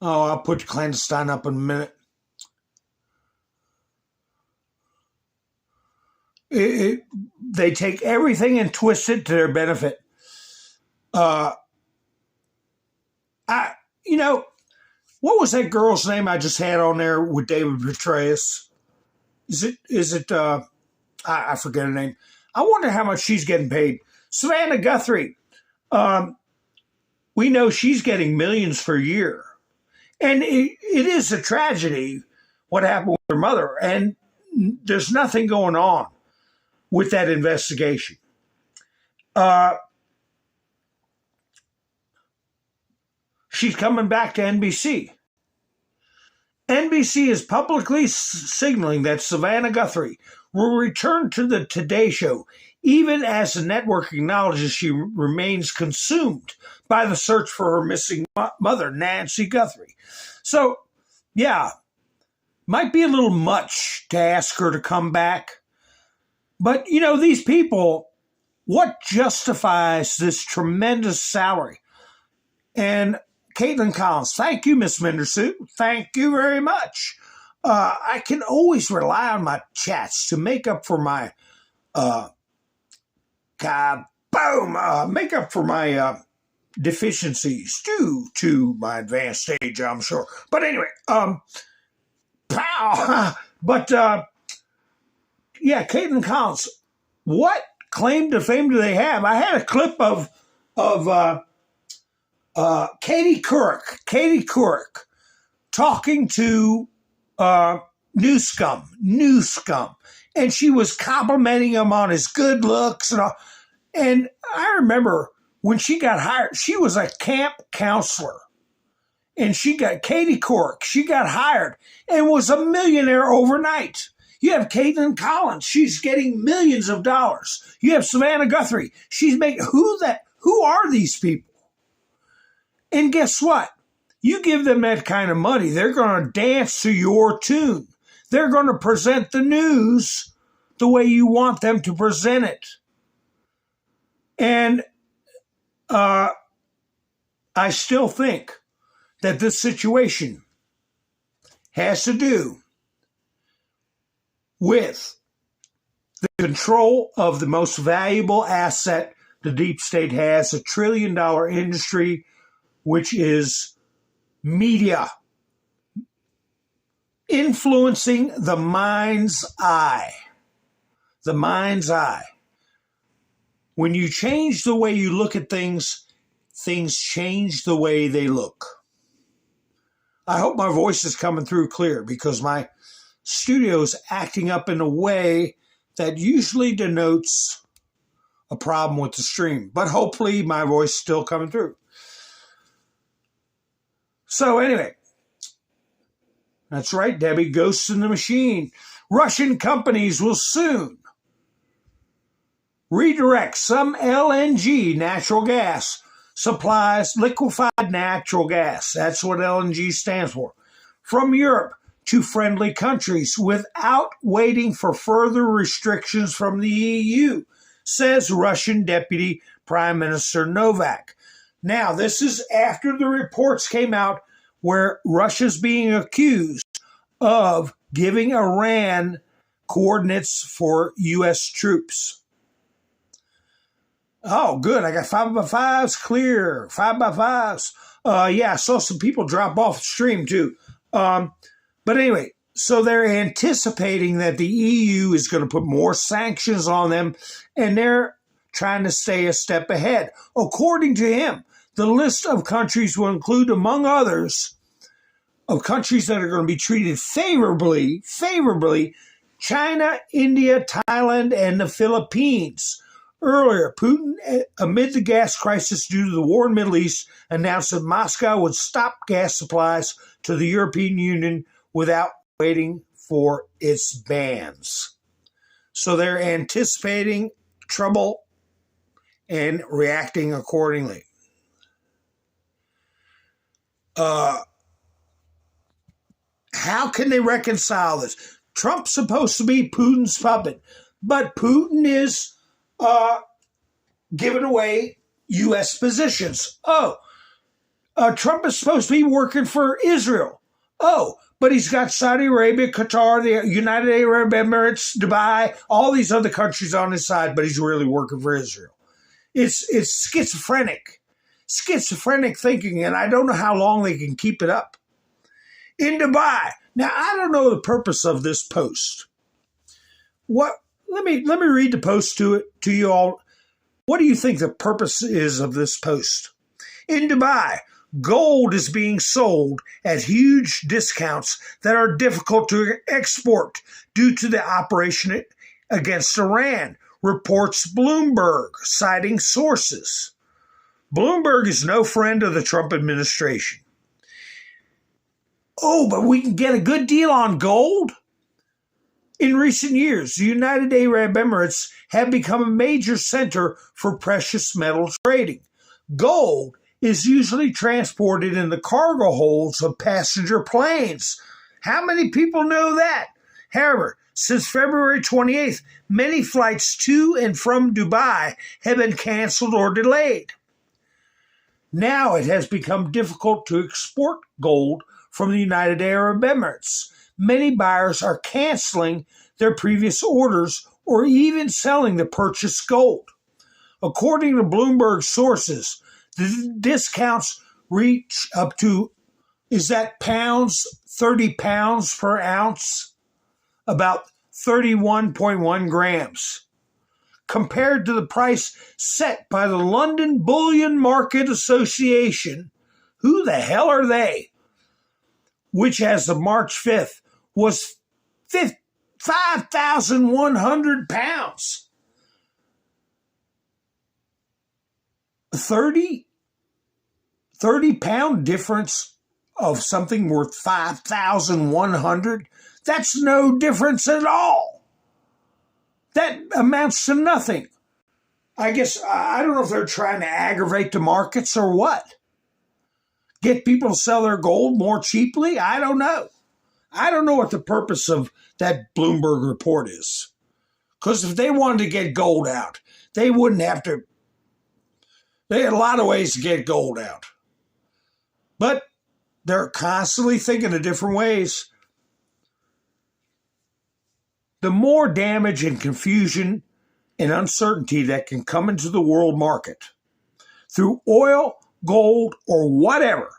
Oh, I'll put clandestine up in a minute. They take everything and twist it to their benefit. What was that girl's name I just had on there with David Petraeus? I forget her name. I wonder how much she's getting paid. Savannah Guthrie. We know she's getting millions per year. And it is a tragedy what happened with her mother. And there's nothing going on with that investigation. She's coming back to NBC. NBC is publicly signaling that Savannah Guthrie will return to the Today Show, even as the network acknowledges she remains consumed by the search for her missing mother, Nancy Guthrie. So, yeah, might be a little much to ask her to come back. But, these people, what justifies this tremendous salary? And Caitlin Collins, thank you, Miss Mendersuit. Thank you very much. I can always rely on my chats to make up for my deficiencies due to my advanced age, I'm sure. But anyway, Caitlin Collins, what claim to fame do they have? I had a clip of Katie Couric talking to New Scum, and she was complimenting him on his good looks and all. And I remember when she got hired, she was a camp counselor, and Katie Couric, she got hired and was a millionaire overnight. You have Caitlin Collins, she's getting millions of dollars. You have Savannah Guthrie, she's making who are these people? And guess what? You give them that kind of money, they're going to dance to your tune. They're going to present the news the way you want them to present it. And I still think that this situation has to do with the control of the most valuable asset the deep state has, $1 trillion industry, which is media, influencing the mind's eye. The mind's eye. When you change the way you look at things, things change the way they look. I hope my voice is coming through clear because my studio is acting up in a way that usually denotes a problem with the stream. But hopefully my voice is still coming through. So anyway, that's right, Debbie, ghosts in the machine. Russian companies will soon redirect some LNG, natural gas, supplies, liquefied natural gas, that's what LNG stands for, from Europe to friendly countries without waiting for further restrictions from the EU, says Russian Deputy Prime Minister Novak. Now, this is after the reports came out where Russia's being accused of giving Iran coordinates for U.S. troops. Oh, good. I got 5x5s clear. 5x5s. Yeah, I saw some people drop off the stream too. But anyway, so they're anticipating that the EU is going to put more sanctions on them, and they're trying to stay a step ahead. According to him, the list of countries will include, among others, of countries that are going to be treated favorably, China, India, Thailand, and the Philippines. Earlier, Putin, amid the gas crisis due to the war in the Middle East, announced that Moscow would stop gas supplies to the European Union without waiting for its bans. So they're anticipating trouble and reacting accordingly. How can they reconcile this? Trump's supposed to be Putin's puppet, but Putin is giving away U.S. positions. Trump is supposed to be working for Israel. But he's got Saudi Arabia, Qatar, the United Arab Emirates, Dubai, all these other countries on his side, but he's really working for Israel. It's schizophrenic thinking, and I don't know how long they can keep it up. In Dubai, now I don't know the purpose of this post. Let me read the post to you all. What do you think the purpose is of this post? In Dubai, gold is being sold at huge discounts that are difficult to export due to the operation against Iran, reports Bloomberg, citing sources. Bloomberg is no friend of the Trump administration. But we can get a good deal on gold? In recent years, the United Arab Emirates have become a major center for precious metal trading. Gold is usually transported in the cargo holds of passenger planes. How many people know that? However, since February 28th, many flights to and from Dubai have been canceled or delayed. Now it has become difficult to export gold from the United Arab Emirates. Many buyers are canceling their previous orders or even selling the purchased gold. According to Bloomberg sources, the discounts reach up to, pounds, 30 pounds per ounce, about 31.1 grams, compared to the price set by the London Bullion Market Association. Who the hell are they? Which as of March 5th was 5,100 pounds. 30 pound difference of something worth 5,100? That's no difference at all. That amounts to nothing. I guess, I don't know if they're trying to aggravate the markets or what. Get people to sell their gold more cheaply? I don't know. I don't know what the purpose of that Bloomberg report is. Because if they wanted to get gold out, they wouldn't have to. They had a lot of ways to get gold out. But they're constantly thinking of different ways. The more damage and confusion and uncertainty that can come into the world market through oil, gold, or whatever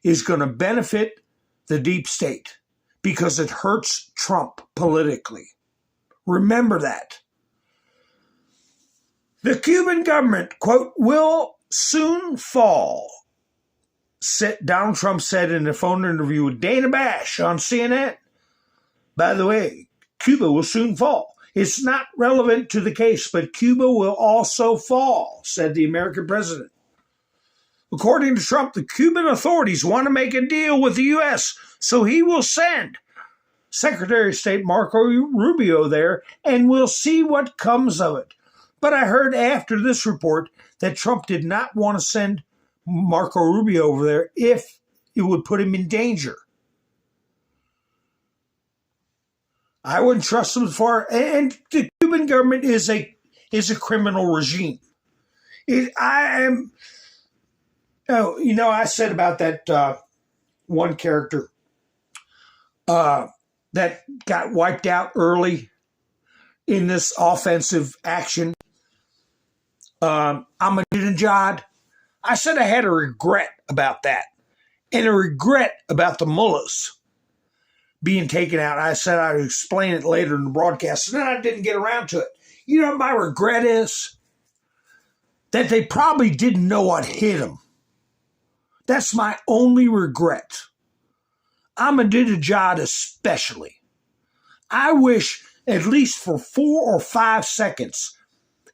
is going to benefit the deep state because it hurts Trump politically. Remember that. The Cuban government, quote, will soon fall, Donald Trump said in a phone interview with Dana Bash on CNN. By the way, Cuba will soon fall. It's not relevant to the case, but Cuba will also fall, said the American president. According to Trump, the Cuban authorities want to make a deal with the U.S., so he will send Secretary of State Marco Rubio there, and we'll see what comes of it. But I heard after this report that Trump did not want to send Marco Rubio over there if it would put him in danger. I wouldn't trust him as far, and the Cuban government is a criminal regime. I said about that one character, that got wiped out early in this offensive action. Ahmadinejad. I said I had a regret about that, and a regret about the mullahs being taken out. I said I'd explain it later in the broadcast, and then I didn't get around to it. You know what my regret is? That they probably didn't know what hit them. That's my only regret. Ahmadinejad especially. I wish at least for 4 or 5 seconds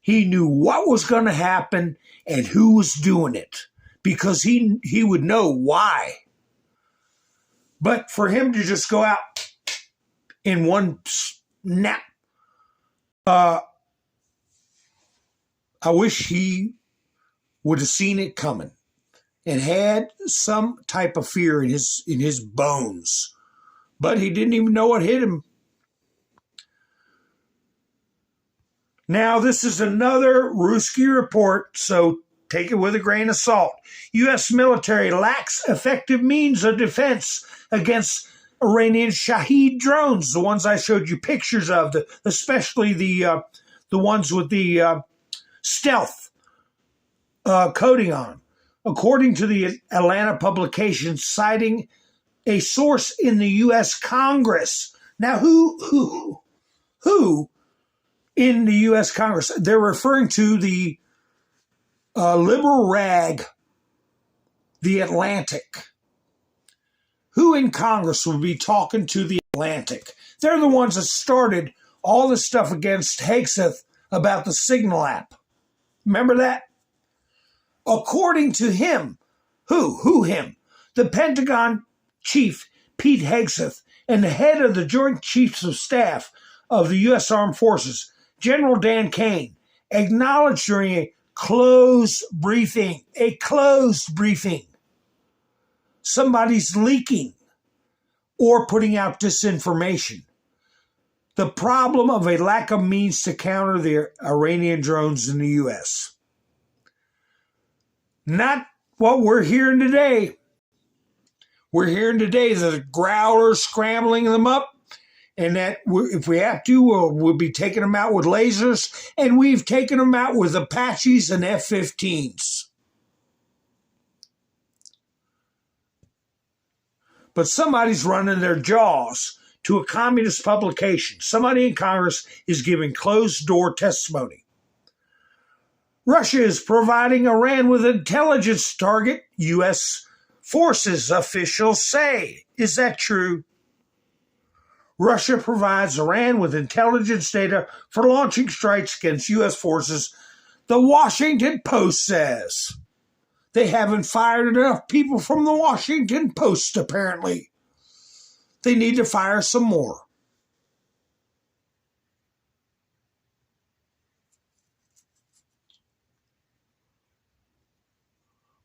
he knew what was going to happen and who was doing it, because he would know why. But for him to just go out in one snap, I wish he would have seen it coming and had some type of fear in his bones. But he didn't even know what hit him. Now, this is another Ruski report, so take it with a grain of salt. U.S. military lacks effective means of defense against Iranian Shahed drones, the ones I showed you pictures of, especially the ones with the stealth coating on. According to the Atlanta publication, citing a source in the U.S. Congress. Now, who in the U.S. Congress? They're referring to the liberal rag, The Atlantic. Who in Congress would be talking to The Atlantic? They're the ones that started all the stuff against Hegseth about the Signal app. Remember that? According to him, who him? The Pentagon chief, Pete Hegseth, and the head of the Joint Chiefs of Staff of the U.S. Armed Forces, General Dan Kane, acknowledged during a closed briefing, somebody's leaking or putting out disinformation. The problem of a lack of means to counter the Iranian drones in the U.S. Not what we're hearing today. We're hearing today that the Growlers scrambling them up, and that if we have to, we'll be taking them out with lasers, and we've taken them out with Apaches and F-15s. But somebody's running their jaws to a communist publication. Somebody in Congress is giving closed-door testimony. Russia is providing Iran with intelligence target, U.S. forces, officials say. Is that true? Russia provides Iran with intelligence data for launching strikes against U.S. forces, the Washington Post says. They haven't fired enough people from the Washington Post, apparently. They need to fire some more.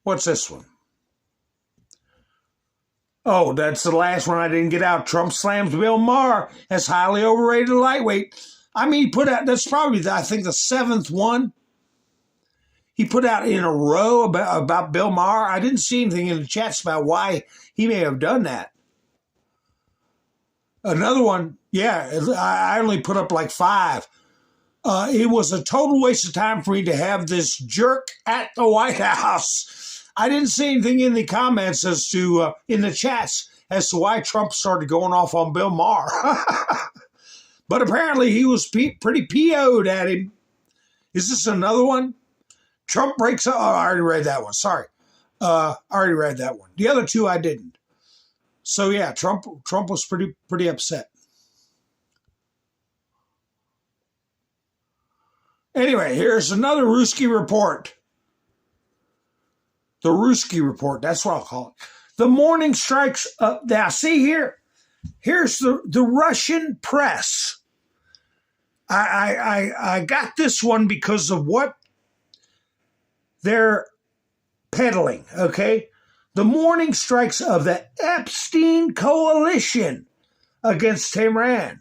What's this one? Oh, that's the last one I didn't get out. Trump slams Bill Maher as highly overrated lightweight. I mean, he put out, that's probably, I think, the 7th one he put out in a row about Bill Maher. I didn't see anything in the chats about why he may have done that. Another one, yeah, I only put up like 5. It was a total waste of time for me to have this jerk at the White House. I didn't see anything in the comments as to, in the chats, as to why Trump started going off on Bill Maher. But apparently he was pretty PO'd at him. Is this another one? Trump breaks up. Oh, I already read that one. Sorry. I already read that one. The other 2 I didn't. So yeah, Trump was pretty upset. Anyway, here's another Ruski report. The Ruski report, that's what I'll call it. The morning strikes up. Now, see here, here's the Russian press. I got this one because of what they're peddling, okay? The morning strikes of the Epstein coalition against Tehran.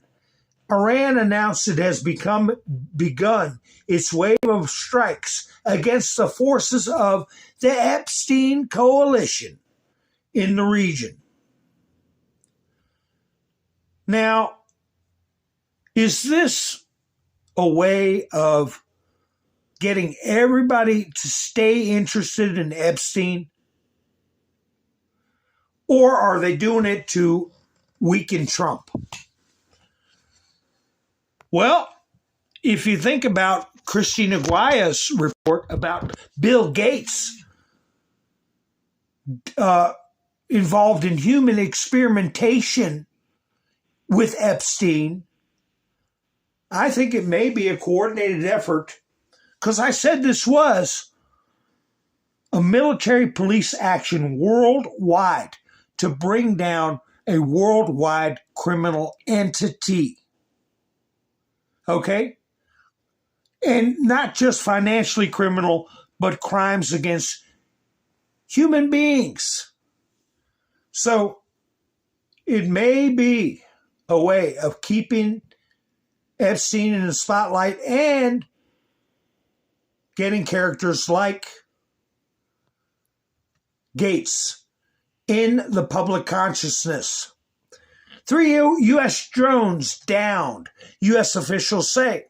Iran announced it has begun its wave of strikes against the forces of the Epstein coalition in the region. Now, is this a way of getting everybody to stay interested in Epstein? Or are they doing it to weaken Trump? Well, if you think about Christina Aguaya's report about Bill Gates involved in human experimentation with Epstein, I think it may be a coordinated effort, because I said this was a military police action worldwide to bring down a worldwide criminal entity. Okay? And not just financially criminal, but crimes against human beings. So it may be a way of keeping Epstein in the spotlight and getting characters like Gates in the public consciousness. 3 U.S. drones downed, U.S. officials say.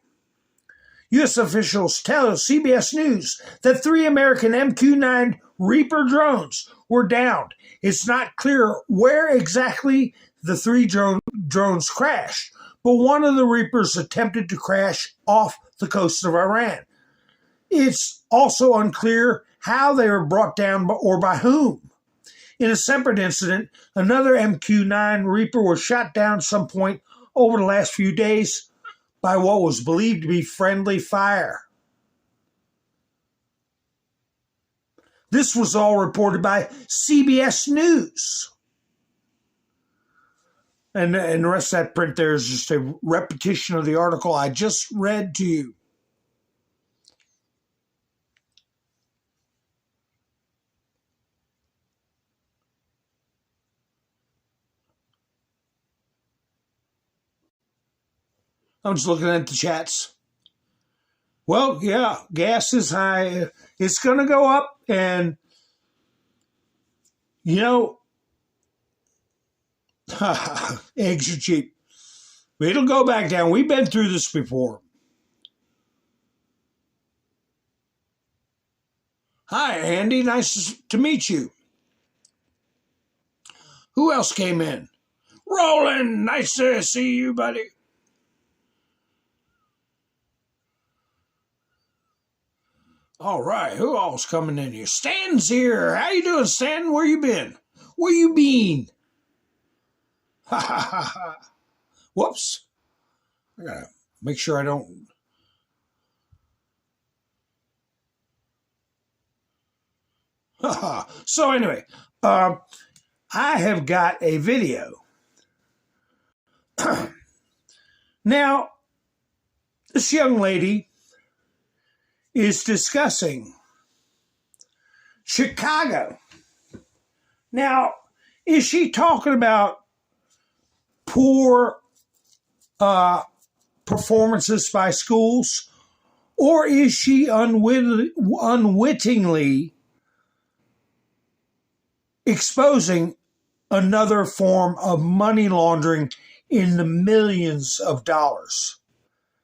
U.S. officials tell CBS News that 3 American MQ-9 Reaper drones were downed. It's not clear where exactly the 3 drones crashed, but one of the Reapers attempted to crash off the coast of Iran. It's also unclear how they were brought down or by whom. In a separate incident, another MQ-9 Reaper was shot down at some point over the last few days by what was believed to be friendly fire. This was all reported by CBS News. And the rest of that print there is just a repetition of the article I just read to you. I'm just looking at the chats. Well, yeah, gas is high. It's going to go up. And, you know, eggs are cheap. It'll go back down. We've been through this before. Hi, Andy. Nice to meet you. Who else came in? Roland, nice to see you, buddy. All right, who else coming in here? Stan's here. How you doing, Stan? Where you been? Where you been? Ha ha ha ha. Whoops. I gotta make sure I don't. Ha ha. So anyway, I have got a video. Now, this young lady is discussing Chicago. Now, is she talking about poor performances by schools, or is she unwittingly exposing another form of money laundering in the millions of dollars?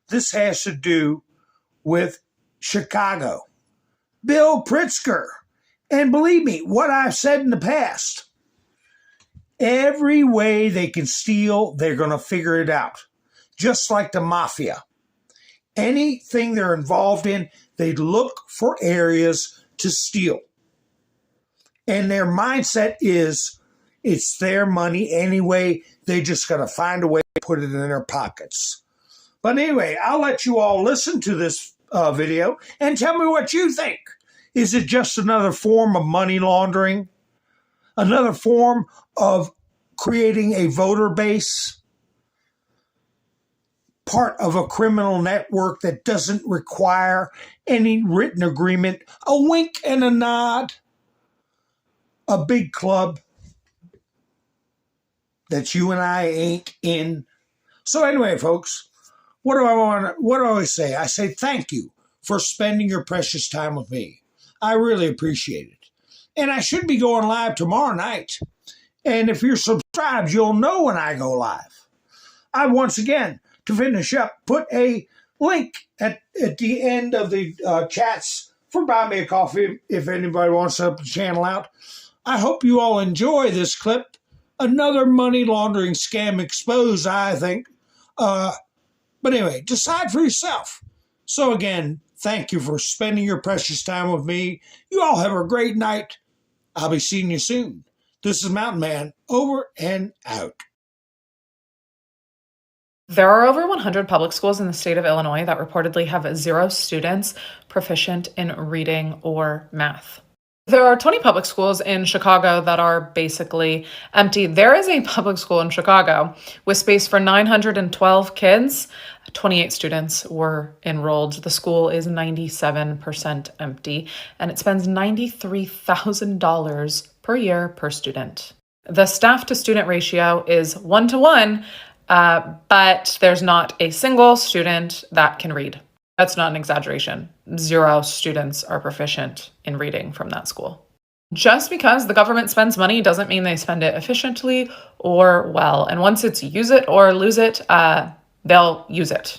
This has to do with Chicago. Bill Pritzker. And believe me, what I've said in the past, every way they can steal, they're going to figure it out. Just like the mafia. Anything they're involved in, they look for areas to steal. And their mindset is, it's their money anyway. They just got to find a way to put it in their pockets. But anyway, I'll let you all listen to this video and tell me what you think. Is it just another form of money laundering? Another form of creating a voter base? Part of a criminal network that doesn't require any written agreement? A wink and a nod? A big club that you and I ain't in? So anyway, folks, what do I always say? I say thank you for spending your precious time with me. I really appreciate it. And I should be going live tomorrow night. And if you're subscribed, you'll know when I go live. I once again, to finish up, put a link at the end of the chats for Buy Me a Coffee if anybody wants to help the channel out. I hope you all enjoy this clip. Another money laundering scam exposed, I think. But anyway, decide for yourself. So again, thank you for spending your precious time with me. You all have a great night. I'll be seeing you soon. This is Mountain Man, over and out. There are over 100 public schools in the state of Illinois that reportedly have 0 students proficient in reading or math. There are 20 public schools in Chicago that are basically empty. There is a public school in Chicago with space for 912 kids. 28 students were enrolled. The school is 97% empty, and it spends $93,000 per year per student. The staff to student ratio is 1-to-1, but there's not a single student that can read. That's not an exaggeration. 0 students are proficient in reading from that school. Just because the government spends money doesn't mean they spend it efficiently or well. And once it's use it or lose it, they'll use it.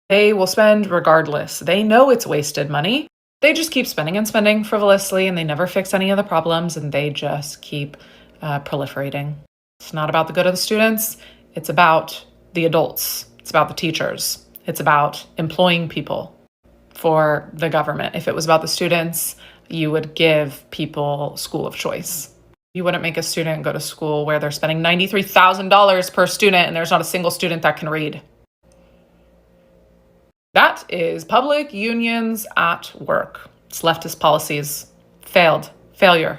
They will spend regardless. They know it's wasted money. They just keep spending and spending frivolously, and they never fix any of the problems, and they just keep proliferating. It's not about the good of the students. It's about the adults. It's about the teachers. It's about employing people for the government. If it was about the students, you would give people school of choice. You wouldn't make a student go to school where they're spending $93,000 per student and there's not a single student that can read. That is public unions at work. It's leftist policies. Failure.